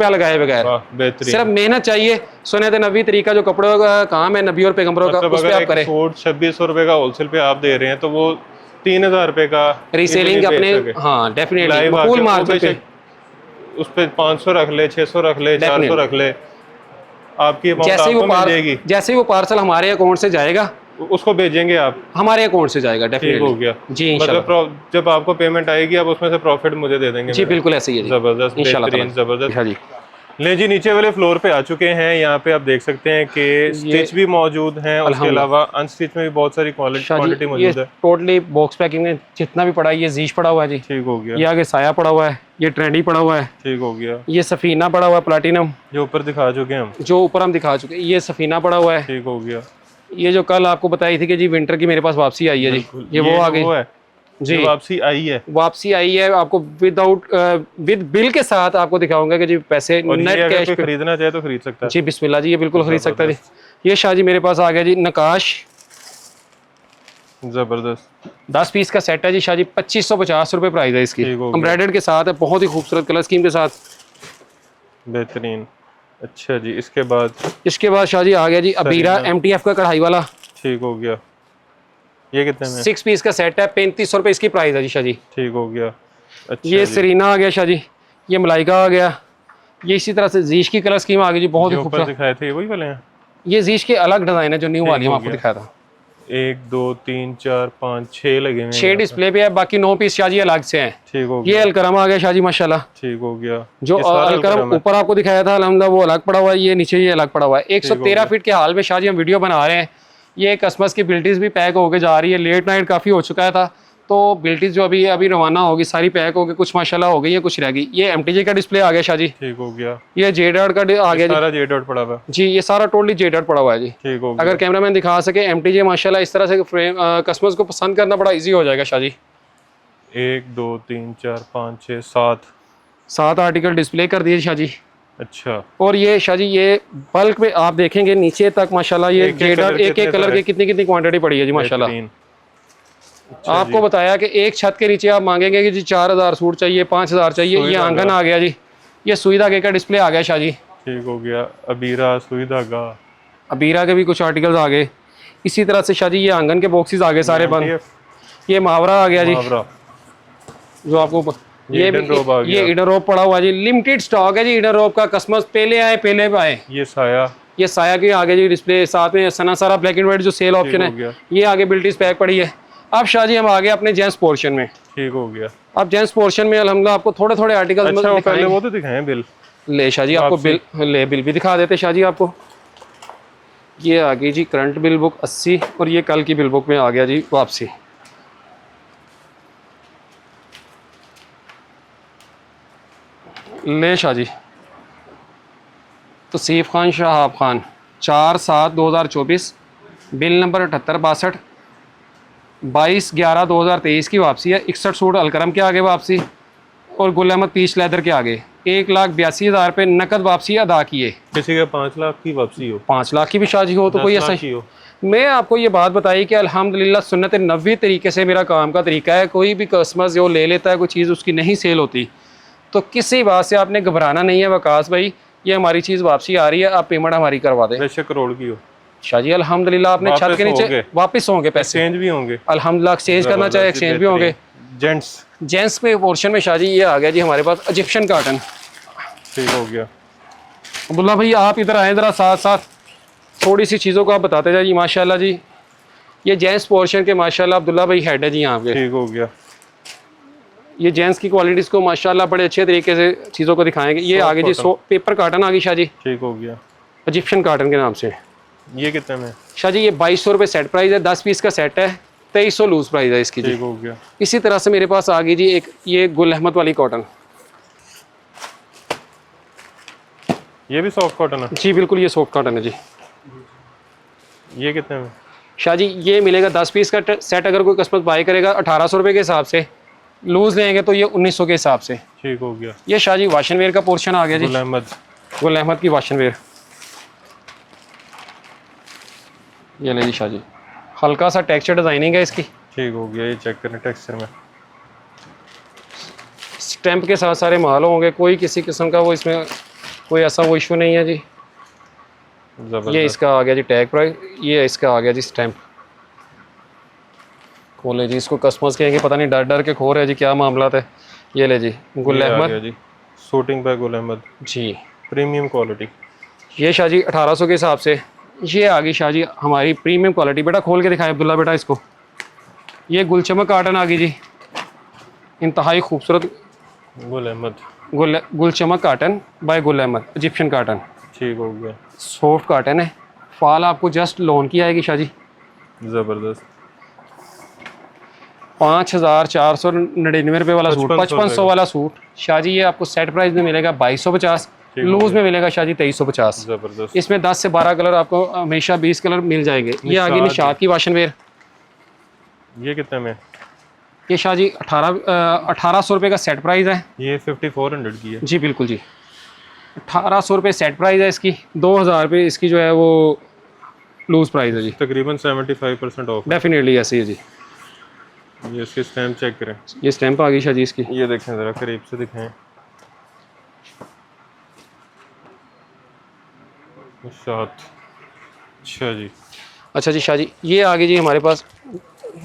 लगाए बगैर, सिर्फ मेहनत चाहिए। सुन्नत नबवी तरीका जो कपड़ों का काम है नबी और पैगंबरों का, उस पे आप करें। 2600 रुपए का होलसेल पे आप दे रहे हैं तो वो 3000 रुपए का रीसेलिंग अपने, हाँ डेफिनेटली मकूल मार्जिन पे, उस पे 500 रख ले, 600 रख ले, 400 रख ले, आपकी जैसे ही वो पार्सल हमारे अकाउंट से जाएगा उसको भेजेंगे आप, हमारे अकाउंट से जाएगा डेफिनेटली। हो गया जी, मतलब जब आपको पेमेंट आएगी आप उसमें से प्रॉफिट मुझे दे देंगे जी। बिल्कुल ऐसे ही है, जबरदस्त, बेहतरीन, जबरदस्त। हाँ जी, ले जी नीचे वाले फ्लोर पे आ चुके हैं। यहाँ पे आप देख सकते हैं कि स्टिच भी मौजूद हैं, उसके अलावा अनस्टिच में भी बहुत सारी क्वालिटी मौजूद है। टोटली बॉक्स पैकिंग में जितना भी पड़ा है, ये जीश पड़ा हुआ है जी, ठीक हो गया। ये आगे साया पड़ा हुआ है, ये ट्रेंडी पड़ा हुआ है, ठीक हो गया। ये सफीना पड़ा हुआ है प्लैटिनम, जो ऊपर दिखा चुके हैं हम दिखा चुके हैं। ये सफीना पड़ा हुआ है, ठीक हो गया। ये जो कल आपको बताई थी कि जी विंटर की मेरे पास वापसी आई है जी, ये वो आ गई जी, वापसी आई है आपको विद बिल के साथ आपको दिखाऊंगा कि जी पैसे नेट कैश पे खरीदना चाहे तो खरीद सकता है जी। बिस्मिल्लाह जी, ये बिल्कुल खरीद सकता है जी। ये शाह जी मेरे पास आ गया जी नकाश, जबरदस्त 10 पीस का सेट है जी शाह जी, 2550 रुपए प्राइस है इसकी, एम्ब्रॉयडर्ड के साथ है, बहुत ही खूबसूरत कलर स्कीम के साथ, बेहतरीन। अच्छा जी, इसके बाद शाह जी आ गया जी अबीरा MTF का कढ़ाई वाला, ठीक हो गया। ये कितने में? 6 पीस का सेट है, 3500 रुपए इसकी प्राइस है जी शाह जी, ठीक हो गया। अच्छा, ये सरीना आ गया शाह जी, ये मलाइका आ गया, ये इसी तरह से जीश की कलर स्कीम आ गई जी, बहुत ही खूबसूरत दिखाए थे, वही वाले हैं। ये जीश के अलग डिजाइन है जो न्यू वाली आपको दिखाया था। 1 2 3 4 5 6 लगे हुए हैं, 6 डिस्प्ले पे है, बाकी 9 पीस शाह जी अलग से हैं, ठीक हो गया। ये अलकरम आ गया शाह जी माशाल्लाह, ठीक हो गया। जो अलकरम ऊपर आपको दिखाया था अल्हम्दुलिल्लाह वो अलग पड़ा हुआ है, ये नीचे ये अलग पड़ा हुआ है। 113 फीट के हाल में शाह जी हम वीडियो बना रहे हैं। ये कस्टमर्स की बिल्टीज भी पैक होके जा रही है, लेट नाइट काफ़ी हो चुका था, तो बिल्टीज जो अभी रवाना होगी सारी पैक होगी, कुछ माशाल्लाह हो गई है, कुछ रह गई। ये MTJ का डिस्प्ले आ गया शाह जी, ठीक हो गया। ये J डॉट का आ गया, सारा J डॉट पड़ा हुआ जी, ये सारा टोटली J डॉट पड़ा हुआ है जी, ठीक हो गया। अगर कैमरामैन दिखा सके MTJ माशाल्लाह इस तरह से फ्रेम कस्टमर्स को पसंद करना बड़ा ईजी हो जाएगा शाह जी। 1 2 3 4 5 6 7 आर्टिकल डिस्प्ले कर दिए शाह जी। अच्छा, और ये शाह जी ये बल्क में आप देखेंगे नीचे तक माशाल्लाह ये एक एक कलर के कितनी क्वांटिटी पड़ी है जी माशाल्लाह। अच्छा, आपको बताया कि एक छत के नीचे आप मांगेंगे कि जी 4000 सूट चाहिए, 5000 चाहिए, ये आंगन आ गया जी। ये सुई धागे का डिस्प्ले आ गया शाह जी, ठीक हो गया। अबीरा सुई धागा, अबीरा के भी कुछ आर्टिकल्स आ गए। इसी तरह से शाह जी ये आंगन के बॉक्सेस आ गए सारे बंद। ये मुहावरा आ गया जी, जो आपको ये इडन रोप पड़ा हुआ जी, लिमिटेड स्टॉक है जी इडन रोप का, कस्टमर्स पहले आए। ये साया की आगे जी डिस्प्ले, साथ में सना सारा ब्लैक एंड व्हाइट जो सेल ऑप्शन है, ये आगे बिल्टीज पैक पड़ी है। अब शाह जी हम आ गए अपने जेंट्स पोर्शन में, ठीक हो गया। अब जेंट्स पोर्शन में अल्हम्दुलिल्लाह आपको थोड़े आर्टिकल पहले वो तो दिखाएं बिल, ले शाह जी आपको बिल भी दिखा देते शाह जी आपको। ये आ गई जी करंट बिल बुक 80 और ये कल की बिल बुक में आ गया जी वापसी। ले शाह जी तौसीफ़ खान शहाब खान 4/7/2024 बिल नंबर 7862 22/11/2023 की वापसी है। 61 सूट अलकरम के आगे वापसी और गुल अहमद पीच लेदर के आगे 1,82,000 रुपये नकद वापसी अदा किए। किसी का 5 लाख की वापसी हो, 5 लाख की भी शादी हो तो 10 कोई लाख ऐसा की हो। मैं आपको ये बात बताई कि अल्हम्दुलिल्लाह सुन्नत नबवी तरीके से मेरा काम का तरीका है। कोई भी कस्टमर जो ले लेता है कोई चीज़ उसकी नहीं सेल होती तो किसी बात से आपने घबराना नहीं है वकास भाई, ये हमारी चीज़ वापसी आ रही है, आप पेमेंट हमारी करवा दें। बेशक करोड़ की हो, शाह जी अल्हम्दुलिल्लाह आपने छत के नीचे वापस होंगे पैसे, एक्सचेंज भी होंगे, अल्हम्दुलिल्लाह एक्सचेंज करना चाहे एक्सचेंज भी होंगे। जेंट्स पे पोर्शन में शाह जी ये आ गया जी हमारे पास इजिप्शियन काटन। ठीक हो गया। अब्दुल्ला भाई आप इधर आए ज़रा साथ साथ थोड़ी सी चीज़ों को आप बताते जाइए। माशाल्लाह जी ये जेंट्स पोर्शन के माशाल्लाह अब्दुल्ला भाई हेड है जी यहाँ पे। ठीक हो गया। ये जेंट्स की क्वालिटीज़ को माशाल्लाह बड़े अच्छे तरीके से चीज़ों को दिखाएंगे। ये आगे जी पेपर काटन आ गई शाह जी, ठीक हो गया, इजिप्शियन काटन के नाम से। ये कितने में शाह जी ये 2200 रुपये सेट प्राइस है, 10 पीस का सेट है, 2300 लूज प्राइस है इसकी जी। ठीक हो गया। इसी तरह से मेरे पास आ गई जी एक ये गुल अहमद वाली कॉटन। ये भी सॉफ्ट कॉटन है जी बिल्कुल ये सॉफ्ट कॉटन है जी। ये कितने में शाह जी ये मिलेगा 10 पीस का सेट, अगर कोई कस्टमर बाई करेगा 1800 रुपये के हिसाब से, लूज लेंगे तो ये 1900 के हिसाब से। ठीक हो गया। ये शाह जी वाशन वेयर का पोर्शन आ गया जी, गुल अहमद की वाशन वेयर। ये ले जी शाह जी हल्का सा टेक्सचर डिजाइनिंग है इसकी। ठीक हो गया। ये चेक करें टेक्सचर में स्टैंप के साथ सारे माल होंगे, कोई किसी किस्म का वो इसमें कोई ऐसा वो इशू नहीं है जी। ये इसका आ गया जी टैग प्राइस, ये इसका आ गया जी स्टैंप। खोले जी इसको, कस्टमर्स कहेंगे पता नहीं डर डर के खो रहे जी क्या मामला है। ये ले जी गुल अहमद जी शूटिंग बाय गुल अहमद जी प्रीमियम क्वालिटी। ये शाह जी 1800 के हिसाब से। ये आ गई शाह जी हमारी प्रीमियम क्वालिटी। बेटा खोल के दिखाए अब्दुल्ला बेटा इसको। ये गुलचमक काटन आ गई जी, इंतहाई खूबसूरत गुलचमक cotton bye Gul Ahmed Egyptian cotton. ठीक हो गया। सॉफ्ट काटन है, फाल आपको जस्ट लोन की आएगी शाह जी। ज़बरदस्त। 5,499 रुपये वाला सूट, 5500 वाला सूट शाह जी। ये आपको सेट प्राइस में मिलेगा 2250, लूज में मिलेगा शाह जी 2350। ज़बरदस्त। इसमें 10 से 12 कलर आपको हमेशा 20 कलर मिल जाएंगे। ये आगे निशात की वाशन वेयर। ये कितने में ये शाह जी 1800 रुपये का सेट प्राइस है। ये 5400 की है जी बिल्कुल जी 1800 रुपये सेट प्राइस है इसकी। 2000 रुपये इसकी जो है वो लूज प्राइस है जी। तकरीबन 75% ऑफ। डेफिनेटली ऐसी है जी। ये इसके स्टैम्प चेक करें। ये स्टैंप आ गई शाह जी इसकी। ये देखें ज़रा करीब से दिखाएं। अच्छा जी। अच्छा जी शाह जी ये आ गई जी हमारे पास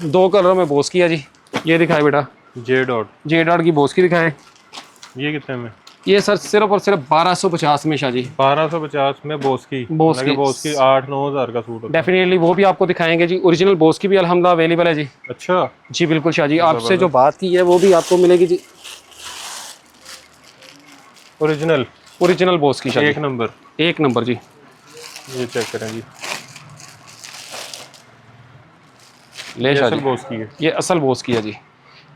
2 कलरों में बोस की है जी। ये दिखाए बेटा जे डॉट की बोस की दिखाए। ये कितने में ये सर सिर्फ और सिर्फ 1250 में शाह जी। 1250 में बोस की 8-9 हज़ार का सूट। डेफिनेटली वो भी आपको दिखाएंगे जी। ओरिजिनल बोस की भी अल्हम्दुलिल्लाह अवेलेबल है जी। अच्छा जी बिल्कुल शाह जी, आपसे जो बात की है वो भी आपको मिलेगी जी। ओरिजिनल बोस की शाह जी। एक नंबर जी। ये चेक करें जी। ले शाह जी बोस की है। ये असल बोस की है जी।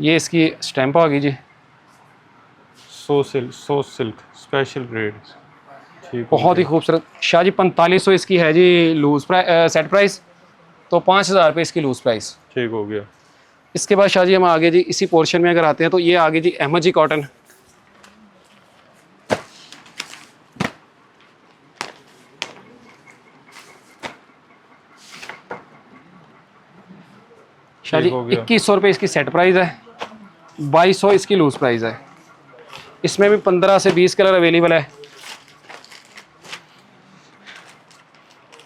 ये इसकी स्टैंप आ गई जी। So silk special grade. ठीक, बहुत ही खूबसूरत शाह जी। 4500 इसकी है जी लूज सेट प्राइस, तो 5000 रुपये इसकी लूज प्राइस। ठीक हो गया। इसके बाद शाह जी हम आगे जी इसी पोर्शन में अगर आते हैं तो ये आगे जी अहमद जी कॉटन। शाह जी 2100 रुपये इसकी सेट प्राइस है, 2200 इसकी लूज प्राइस है। इसमें भी 15 से 20 कलर अवेलेबल है।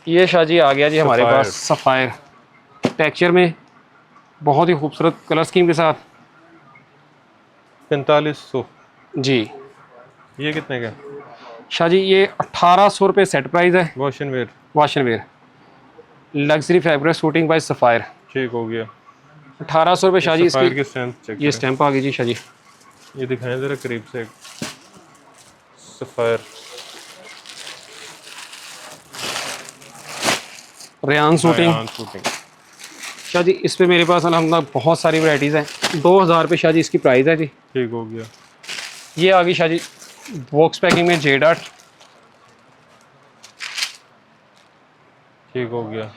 ये शाह जी आ गया जी हमारे पास सफ़ायर टेक्सचर में, बहुत ही खूबसूरत कलर स्कीम के साथ। 4500 जी। ये कितने का शाह जी? ये 1800 रुपये सेट प्राइस है। Wash and wear luxury fabric suiting by Sapphire. ठीक हो गया। 1800 रुपये शाह जी इसकी। स्टैम्प ये स्टैंप आ गई जी शाह जी। ये दिखाएं ज़रा करीब से। Sapphire rayon shooting. हाँ, शूटिंग। शाह जी इस पे मेरे पास अल्हम्दुलिल्लाह बहुत सारी वैराइटीज़ हैं। 2000 रुपये शाह जी इसकी प्राइस है जी। ठीक हो गया। ये आ गई शाह जी बॉक्स पैकिंग में जेड आर्ट। ठीक हो गया।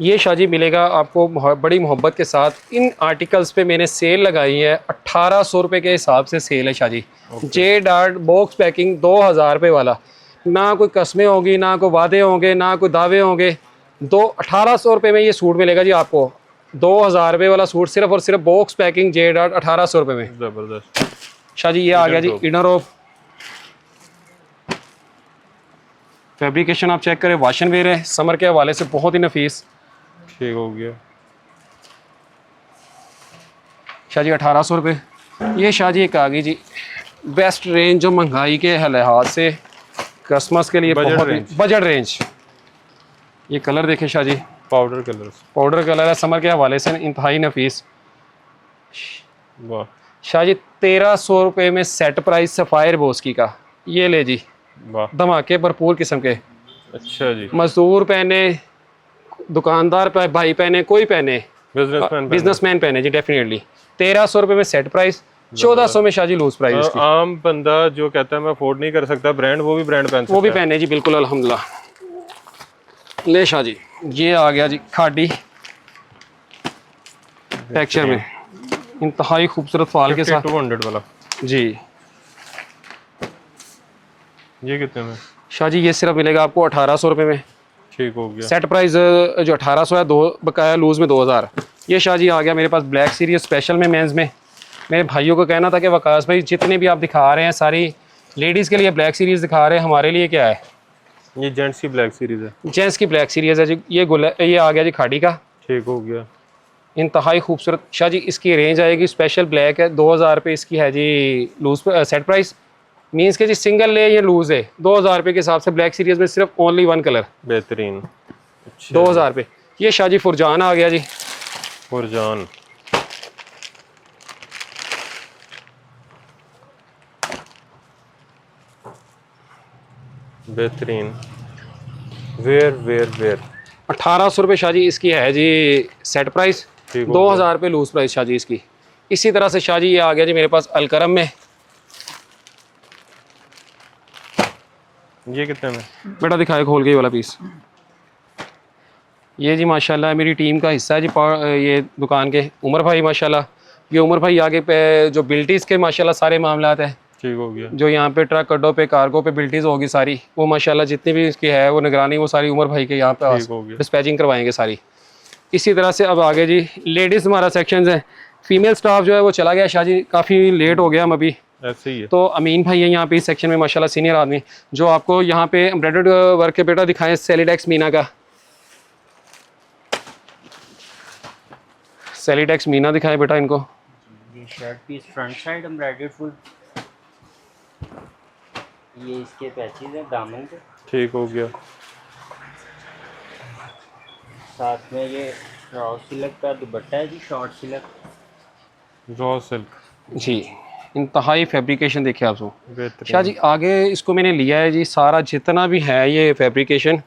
ये शाह जी मिलेगा आपको बड़ी मोहब्बत के साथ। इन आर्टिकल्स पे मैंने सेल लगाई है, 1800 रुपये के हिसाब से सेल है Shah ji. Z art box packing 2000 रुपये वाला, ना कोई कस्में होगी, ना कोई वादे होंगे, ना कोई दावे होंगे। 1800 रुपये में ये सूट मिलेगा जी आपको। 2000 रुपये वाला सूट सिर्फ और सिर्फ बॉक्स पैकिंग जेड आर्ट 1800 रुपये में। ज़बरदस्त। शाह जी ये आ गया जी इनर ऑफ। फैब्रिकेशन आप चेक करें, वाशन वेयर है, समर के हवाले से बहुत ही नफीस। ठीक हो गया। शाह जी 1800 रुपये। ये शाह जी एक आ गई जी बेस्ट रेंज, जो महंगाई के लिहाज से कस्टमर्स के लिए बहुत बजट रेंज। ये कलर देखे Shah ji, powder colours. Powder colour है, समर के हवाले से इंतहाई नफीस। वाह। शाह जी 1300 रुपये में सेट प्राइस सफ़ायर बोस्की का। ये ले जी, वाह, धमाके भरपूर किस्म के। अच्छा जी। मजदूर पहने, दुकानदार भाई पहने, कोई पहने, बिजनेसमैन पहने जी डेफिनेटली। 1300 रुपये में सेट प्राइस, 1400 में शाह जी लूज प्राइस। आम बंदा जो कहता है मैं अफोर्ड नहीं कर सकता ब्रांड, वो भी ब्रांड पहन सकता है। वो भी पहने जी बिल्कुल अल्हम्दुलिल्लाह। ले शाह जी ये आ गया जी खाडी टेक्सचर में, इंतहाई खूबसूरत फाल के साथ। 200 वाला जी। ये कितने में? शाह जी ये सिर्फ मिलेगा आपको 1800 रुपये में। ठीक हो गया। सेट प्राइस जो 1800 है, दो बकाया लूज़ में 2000। ये शाह जी आ गया मेरे पास ब्लैक सीरीज स्पेशल में मेंस में। मेरे भाइयों को कहना था कि वकास भाई जितने भी आप दिखा रहे हैं सारी लेडीज़ के लिए ब्लैक सीरीज़ दिखा रहे हैं, हमारे लिए क्या है? ये जेंट्स की ब्लैक सीरीज है। जेंट्स की ब्लैक सीरीज़ है जी। ये आ गया जी खाड़ी का। ठीक हो गया। इंतहाई खूबसूरत शाह जी। इसकी रेंज आएगी, स्पेशल ब्लैक है, 2000 रुपये इसकी है जी लूज सेट प्राइस। मीन्स के जी सिंगल ले या लूज है 2000 रुपये के हिसाब से। ब्लैक सीरीज में सिर्फ ओनली वन कलर, बेहतरीन। अच्छा 2000 रुपये। ये शाह जी फुरजान आ गया जी। फुरजान बेहतरीन। वेयर वेयर वेयर 1800 रुपये शाह जी इसकी है जी सेट प्राइस। 2000 रुपये लूज प्राइस शाह जी इसकी। इसी तरह से शाह जी ये आ गया जी मेरे पास अलकरम में। ये कितने में? बेटा दिखाए खोल के ये वाला पीस। ये जी माशाल्लाह मेरी टीम का हिस्सा है जी ये दुकान के उमर भाई माशाल्लाह। ये उमर भाई आगे पे जो बिल्टीज़ के माशाल्लाह सारे मामलात हैं। ठीक हो गया। जो यहाँ पे ट्रक अड्डों पे कार्गो पे बिल्टीज़ होगी सारी, वो माशाल्लाह जितनी भी इसकी है वो निगरानी वो सारी उमर भाई के यहाँ पे डिस्पैचिंग करवाएंगे सारी। इसी तरह से अब आगे जी लेडीज़ हमारा सेक्शन है। फीमेल स्टाफ जो है वो चला गया शाह जी, काफ़ी लेट हो गया हम अभी। ऐसे ही है। तो अमीन भाई है यहाँ पे इस सेक्शन में माशाल्लाह सीनियर आदमी, जो आपको यहाँ पे एम्ब्रॉयडर्ड वर्क के बेटा दिखाएं सेलिडेक्स मीना का। सेलिडेक्स मीना दिखाएं बेटा इनको। ये shirt piece front side embroidered full, ये इसके पैचेज हैं दामन के। ठीक हो गया। साथ में ये रॉ सिल्क का दुपट्टा है जी, शॉर्ट सिल्क, रॉ सिल्क जी। इंतहाई फैब्रिकेशन देखिए आप सो शाह जी। आगे इसको मैंने लिया है जी सारा जितना भी है ये फैब्रिकेशन,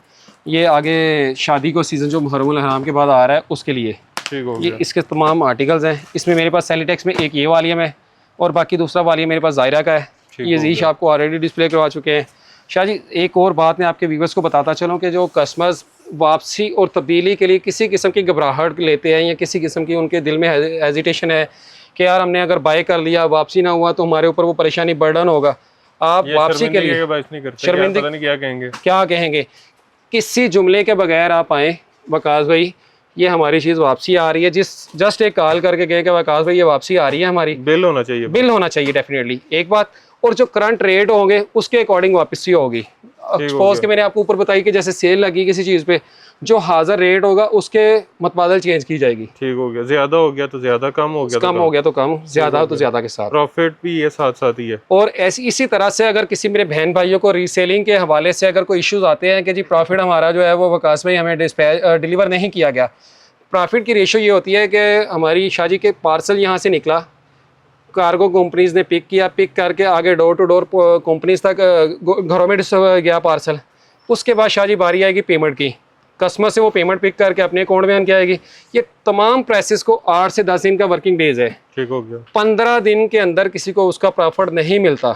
ये आगे शादी को सीज़न जो मुहर्रमुल हराम के बाद आ रहा है उसके लिए। ठीक हो ये गया। इसके तमाम आर्टिकल्स हैं। इसमें मेरे पास सेलिटेक्स में एक ये वालियम है और बाकी दूसरा वालियम मेरे पास ज़ायरा का है। ये जीश आपको ऑलरेडी डिस्प्ले करवा चुके हैं। शाह जी एक और बात मैं आपके व्यूवर्स को बताता चलूँ कि जो कस्टमर्स वापसी और तब्दीली के लिए किसी किस्म की घबराहट लेते हैं या किसी किस्म की उनके दिल में हेजिटेशन है कि यार हमने अगर बाय कर लिया वापसी ना हुआ तो हमारे ऊपर वो परेशानी बर्डन होगा, आप वापसी के लिए शर्मिंदगी पता नहीं क्या कहेंगे, किसी जुमले के बगैर आप आएँ वकास भाई ये हमारी चीज़ वापसी आ रही है, जस्ट एक कॉल करके कहें कि वकास भाई ये वापसी आ रही है हमारी, बिल होना चाहिए, बिल होना चाहिए डेफिनेटली एक बात। और जो करंट रेट होंगे उसके अकॉर्डिंग वापसी होगी। सपोज के मैंने आपको ऊपर बताई कि जैसे सेल लगी किसी चीज़ पे, जो हाजिर रेट होगा उसके मुतबादल चेंज की जाएगी। ठीक हो गया। ज्यादा हो गया तो ज्यादा, कम हो गया कम हो गया तो कम, ज्यादा हो तो ज्यादा के साथ प्रॉफिट भी ये साथ साथ ही है। और ऐसी इसी तरह से अगर किसी मेरे बहन भाइयों को रीसेलिंग के हवाले से अगर कोई इश्यूज आते हैं कि जी प्रॉफिट हमारा जो है वो वकास भाई हमें डिलीवर नहीं किया गया, प्रॉफिट की रेशो ये होती है कि हमारी शादी के पार्सल यहाँ से निकला, कार्गो कंपनीज ने पिक किया, पिक करके आगे डोर टू डोर कंपनीज तक घरों में गया पार्सल, उसके बाद शादी बारी आएगी पेमेंट की। कस्टमर से वो पेमेंट पिक करके अपने अकाउंट में आके आएगी। ये तमाम प्राइसेस को 8 से 10 दिन का वर्किंग डेज है। ठीक हो गया। 15 दिन के अंदर किसी को उसका प्रॉफिट नहीं मिलता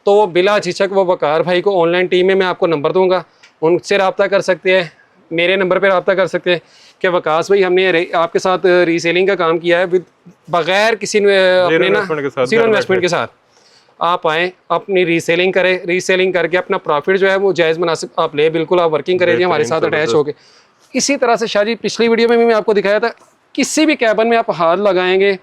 तो वो बिला झिझक वो वकार भाई को ऑनलाइन टीम में मैं आपको नंबर दूंगा, उनसे रब्ता कर सकते हैं, मेरे नंबर पर रब्ता कर सकते हैं कि वकास भाई हमने आपके साथ रीसेलिंग का काम किया है विद बगैर किसी अपने ना जीरो इन्वेस्टमेंट के साथ। आप आएँ, अपनी रीसेलिंग करें, रीसेलिंग करके अपना प्रॉफिट जो है वो जायज़ मुनासिब आप ले, बिल्कुल आप वर्किंग करें हमारे साथ अटैच होके। इसी तरह से शाह जी पिछली वीडियो में भी मैं आपको दिखाया था, किसी भी कैबिन में आप हाथ लगाएंगे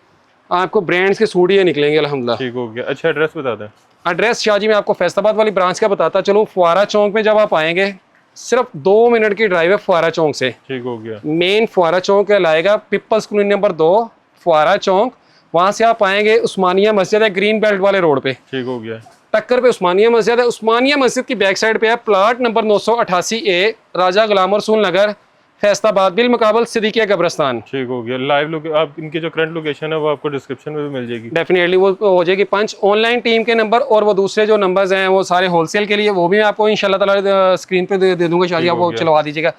आपको ब्रांड्स के सूट ही निकलेंगे अल्हम्दुलिल्लाह। ठीक हो गया। अच्छा एड्रेस बता दें। एड्रेस शाह जी मैं आपको फैसलाबाद वाली ब्रांच का बताता चलूँ। फुआरा चौक में जब आप आएंगे सिर्फ 2 मिनट की ड्राइव है फुआरा चौक से। ठीक हो गया। मेन फुआरा चौक लाएगा, पीपल्स कॉलोनी नंबर 2 फुआरा चौक, वहां से आप आएंगे उस्मानिया मस्जिद है ग्रीन बेल्ट वाले रोड पे, ठीक हो गया। टक्कर पे उस्मानिया मस्जिद है। उस्मानिया मस्जिद की बैक साइड पे है प्लाट नंबर 988A, राजा गुलाम रसूल नगर, फैसलाबाद, बिल मुकाबल सिद्दीकिया कब्रिस्तान। ठीक हो गया। आप इनकी जो करंट लोकेशन है वो आपको डिस्क्रिप्शन में भी मिल जाएगी। डेफिनेटली वो हो जाएगी पंच ऑनलाइन टीम के नंबर, और वो दूसरे जो नंबर्स हैं वो सारे होलसेल के लिए, वो भी मैं आपको इंशाल्लाह ताला स्क्रीन पे दे दूंगा शादी, आप वो चलवा दीजिएगा।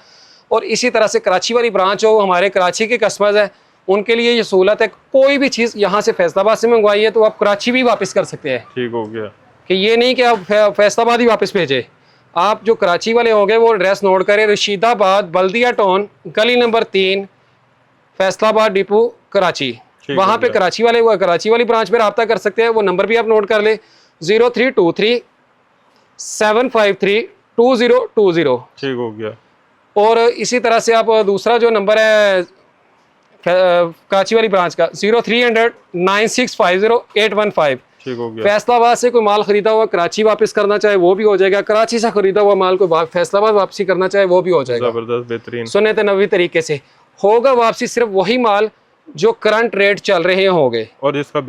और इसी तरह से कराची वाली ब्रांच हो, हमारे कराची के कस्टमर्स हैं उनके लिए ये सहूलत है, कोई भी चीज़ यहाँ से फैसलाबाद से मंगवाई है तो आप कराची भी वापस कर सकते हैं। ठीक हो गया। कि ये नहीं कि आप फैसलाबाद ही वापस भेजें। आप जो कराची वाले होंगे वो एड्रेस नोट करें, रशीदाबाद बल्दिया टाउन गली नंबर 3 फैसलाबाद डिपो कराची, वहाँ पे कराची वाली ब्रांच पे रब्ता कर सकते हैं। वो नंबर भी आप नोट कर ले 0323 753 2020। ठीक हो गया। और इसी तरह से आप दूसरा जो नंबर है कराची वाली ब्रांच का 0300 9650 815। ठीक हो गया। फैसलाबाद से कोई माल खरीदा हुआ कराची वापस करना चाहे वो भी हो जाएगा, कराची से खरीदा हुआ माल को फैसलाबाद वापसी करना चाहे वो भी हो जाएगा। जबरदस्त, बेहतरीन सुन्नत नबवी तरीके से होगा वापसी। सिर्फ वही माल जो करंट रेट चल रहे होंगे और जिसका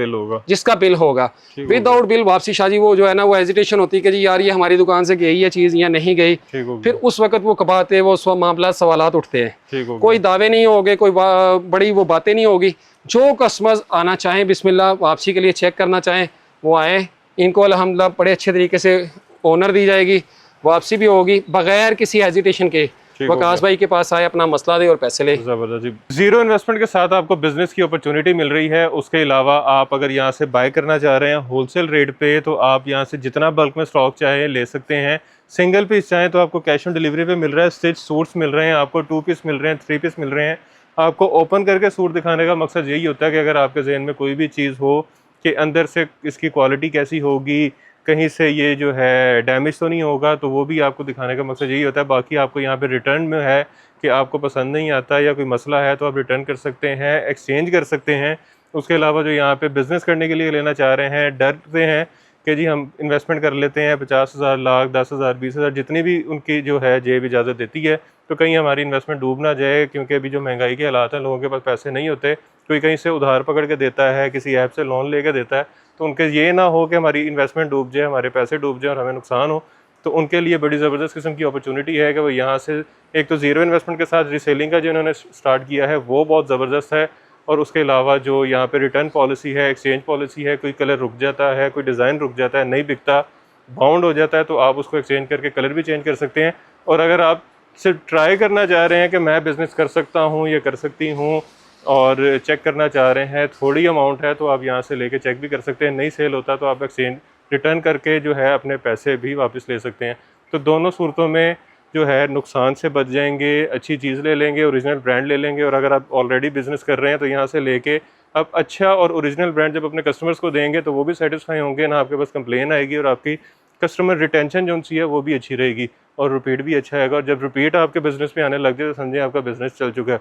बिल होगा विदाउट बिल वापसी। शाह जी वो जो है ना वो हेजिटेशन होती है कि जी यार ये हमारी दुकान से गई है चीज़ या नहीं गई, फिर उस वक्त वो कबाते वो मामला सवालात उठते हैं। कोई दावे नहीं होंगे, कोई बड़ी वो बातें नहीं होगी। जो कस्टमर्स आना चाहें बिस्मिल्लाह वापसी के लिए चेक करना चाहें वो आए, इनको अल्हम्दुलिल्लाह बड़े अच्छे तरीके से ओनर दी जाएगी, वापसी भी होगी बगैर किसी हेजिटेशन के। वकास भाई के पास आए, अपना मसला दे और पैसे ले। जबरदस्त जी। जीरो इन्वेस्टमेंट के साथ आपको बिजनेस की अपॉर्चुनिटी मिल रही है। उसके अलावा आप अगर यहाँ से बाय करना चाह रहे हैं होलसेल रेट पे तो आप यहाँ से जितना बल्क में स्टॉक चाहे ले सकते हैं। सिंगल पीस चाहें तो आपको कैश ऑन डिलीवरी पे मिल रहा है, स्टिच सूट्स मिल रहे हैं, आपको 2 पीस मिल रहे हैं, 3 पीस मिल रहे हैं। आपको ओपन करके सूट दिखाने का मकसद यही होता है कि अगर आपके जहन में कोई भी चीज़ हो कि अंदर से इसकी क्वालिटी कैसी होगी, कहीं से ये जो है डैमेज तो नहीं होगा, तो वो भी आपको दिखाने का मकसद यही होता है। बाकी आपको यहाँ पे रिटर्न में है कि आपको पसंद नहीं आता या कोई मसला है तो आप रिटर्न कर सकते हैं, एक्सचेंज कर सकते हैं। उसके अलावा जो यहाँ पे बिज़नेस करने के लिए लेना चाह रहे हैं, डरते हैं कि जी हम इन्वेस्टमेंट कर लेते हैं 50,000 लाख 10,000 20,000 जितनी भी उनकी जो है जेब इजाज़त देती है, तो कहीं हमारी इन्वेस्टमेंट डूब ना जाए, क्योंकि अभी जो महंगाई के हालात हैं लोगों के पास पैसे नहीं होते, कोई कहीं से उधार पकड़ के देता है, किसी ऐप से लोन लेके देता है, तो उनके ये ना हो कि हमारी इन्वेस्टमेंट डूब जाए, हमारे पैसे डूब जाए और हमें नुकसान हो। तो उनके लिए बड़ी ज़बरदस्त किस्म की अपॉर्चुनिटी है कि वो यहाँ से एक तो ज़ीरो इन्वेस्टमेंट के साथ रीसेलिंग का जो इन्होंने स्टार्ट किया है वो बहुत ज़बरदस्त है, और उसके अलावा जो यहाँ पे रिटर्न पॉलिसी है, एक्सचेंज पॉलिसी है, कोई कलर रुक जाता है, कोई डिज़ाइन रुक जाता है, नहीं बिकता, बाउंड हो जाता है, तो आप उसको एक्सचेंज करके कलर भी चेंज कर सकते हैं। और अगर आप सिर्फ ट्राई करना चाह रहे हैं कि मैं बिज़नेस कर सकता हूँ या कर सकती हूँ और चेक करना चाह रहे हैं, थोड़ी अमाउंट है तो आप यहाँ से लेके चेक भी कर सकते हैं। नहीं सेल होता तो आप एक्सचेंज रिटर्न करके जो है अपने पैसे भी वापस ले सकते हैं। तो दोनों सूरतों में जो है नुकसान से बच जाएंगे, अच्छी चीज़ ले लेंगे, ओरिजिनल ब्रांड ले लेंगे। और अगर आप ऑलरेडी बिज़नेस कर रहे हैं तो यहाँ से लेके आप अच्छा और ओरिजिनल ब्रांड जब अपने कस्टमर्स को देंगे तो वो भी सेटिस्फाई होंगे, ना आपके पास कंप्लेन आएगी, और आपकी कस्टमर रिटेंशन जो सी है वो भी अच्छी रहेगी और रिपीट भी अच्छा आएगा। और जब रिपीट आपके बिज़नेस में आने लग जाए तो समझें आपका बिज़नेस चल चुका है।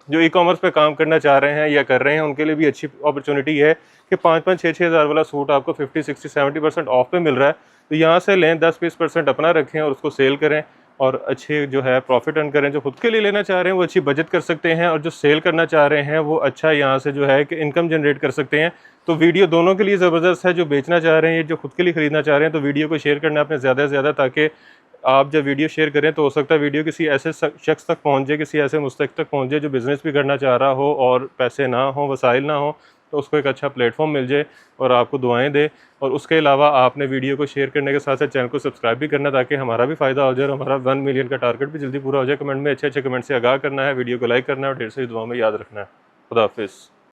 जो ई-कॉमर्स पे काम करना चाह रहे हैं या कर रहे हैं उनके लिए भी अच्छी अपॉर्चुनिटी है कि 5-5, 6-6 हज़ार वाला सूट आपको 50, 60, 70% ऑफ पे मिल रहा है। तो यहाँ से लें, 10-20% अपना रखें और उसको सेल करें और अच्छे जो है प्रॉफिट अर्न करें। जो खुद के लिए लेना चाह रहे हैं वो अच्छी बचत कर सकते हैं, और जो सेल करना चाह रहे हैं वो अच्छा यहाँ से जो है कि इनकम जनरेट कर सकते हैं। तो वीडियो दोनों के लिए ज़बरदस्त है, जो बेचना चाह रहे हैं, जो खुद के लिए ख़रीदना चाह रहे हैं। तो वीडियो को शेयर करना अपने ज़्यादा से ज़्यादा, ताकि आप जब वीडियो शेयर करें तो हो सकता है वीडियो किसी ऐसे शख्स तक पहुँच जाए, किसी ऐसे मुस्तक तक पहुँच जाए जो बिज़नेस भी करना चाह रहा हो और पैसे ना हो, वसाइल ना हो, तो उसको एक अच्छा प्लेटफॉर्म मिल जाए और आपको दुआएं दे। और उसके अलावा आपने वीडियो को शेयर करने के साथ साथ चैनल को सब्सक्राइब भी करना, ताकि हमारा भी फ़ायदा हो जाए और हमारा 1 मिलियन का टारगेट भी जल्दी पूरा हो जाए। कमेंट में अच्छे अच्छे कमेंट से आगाह करना है, वीडियो को लाइक करना है और ढेर सारी दुआओं में याद रखना है। खुदा हाफिज़।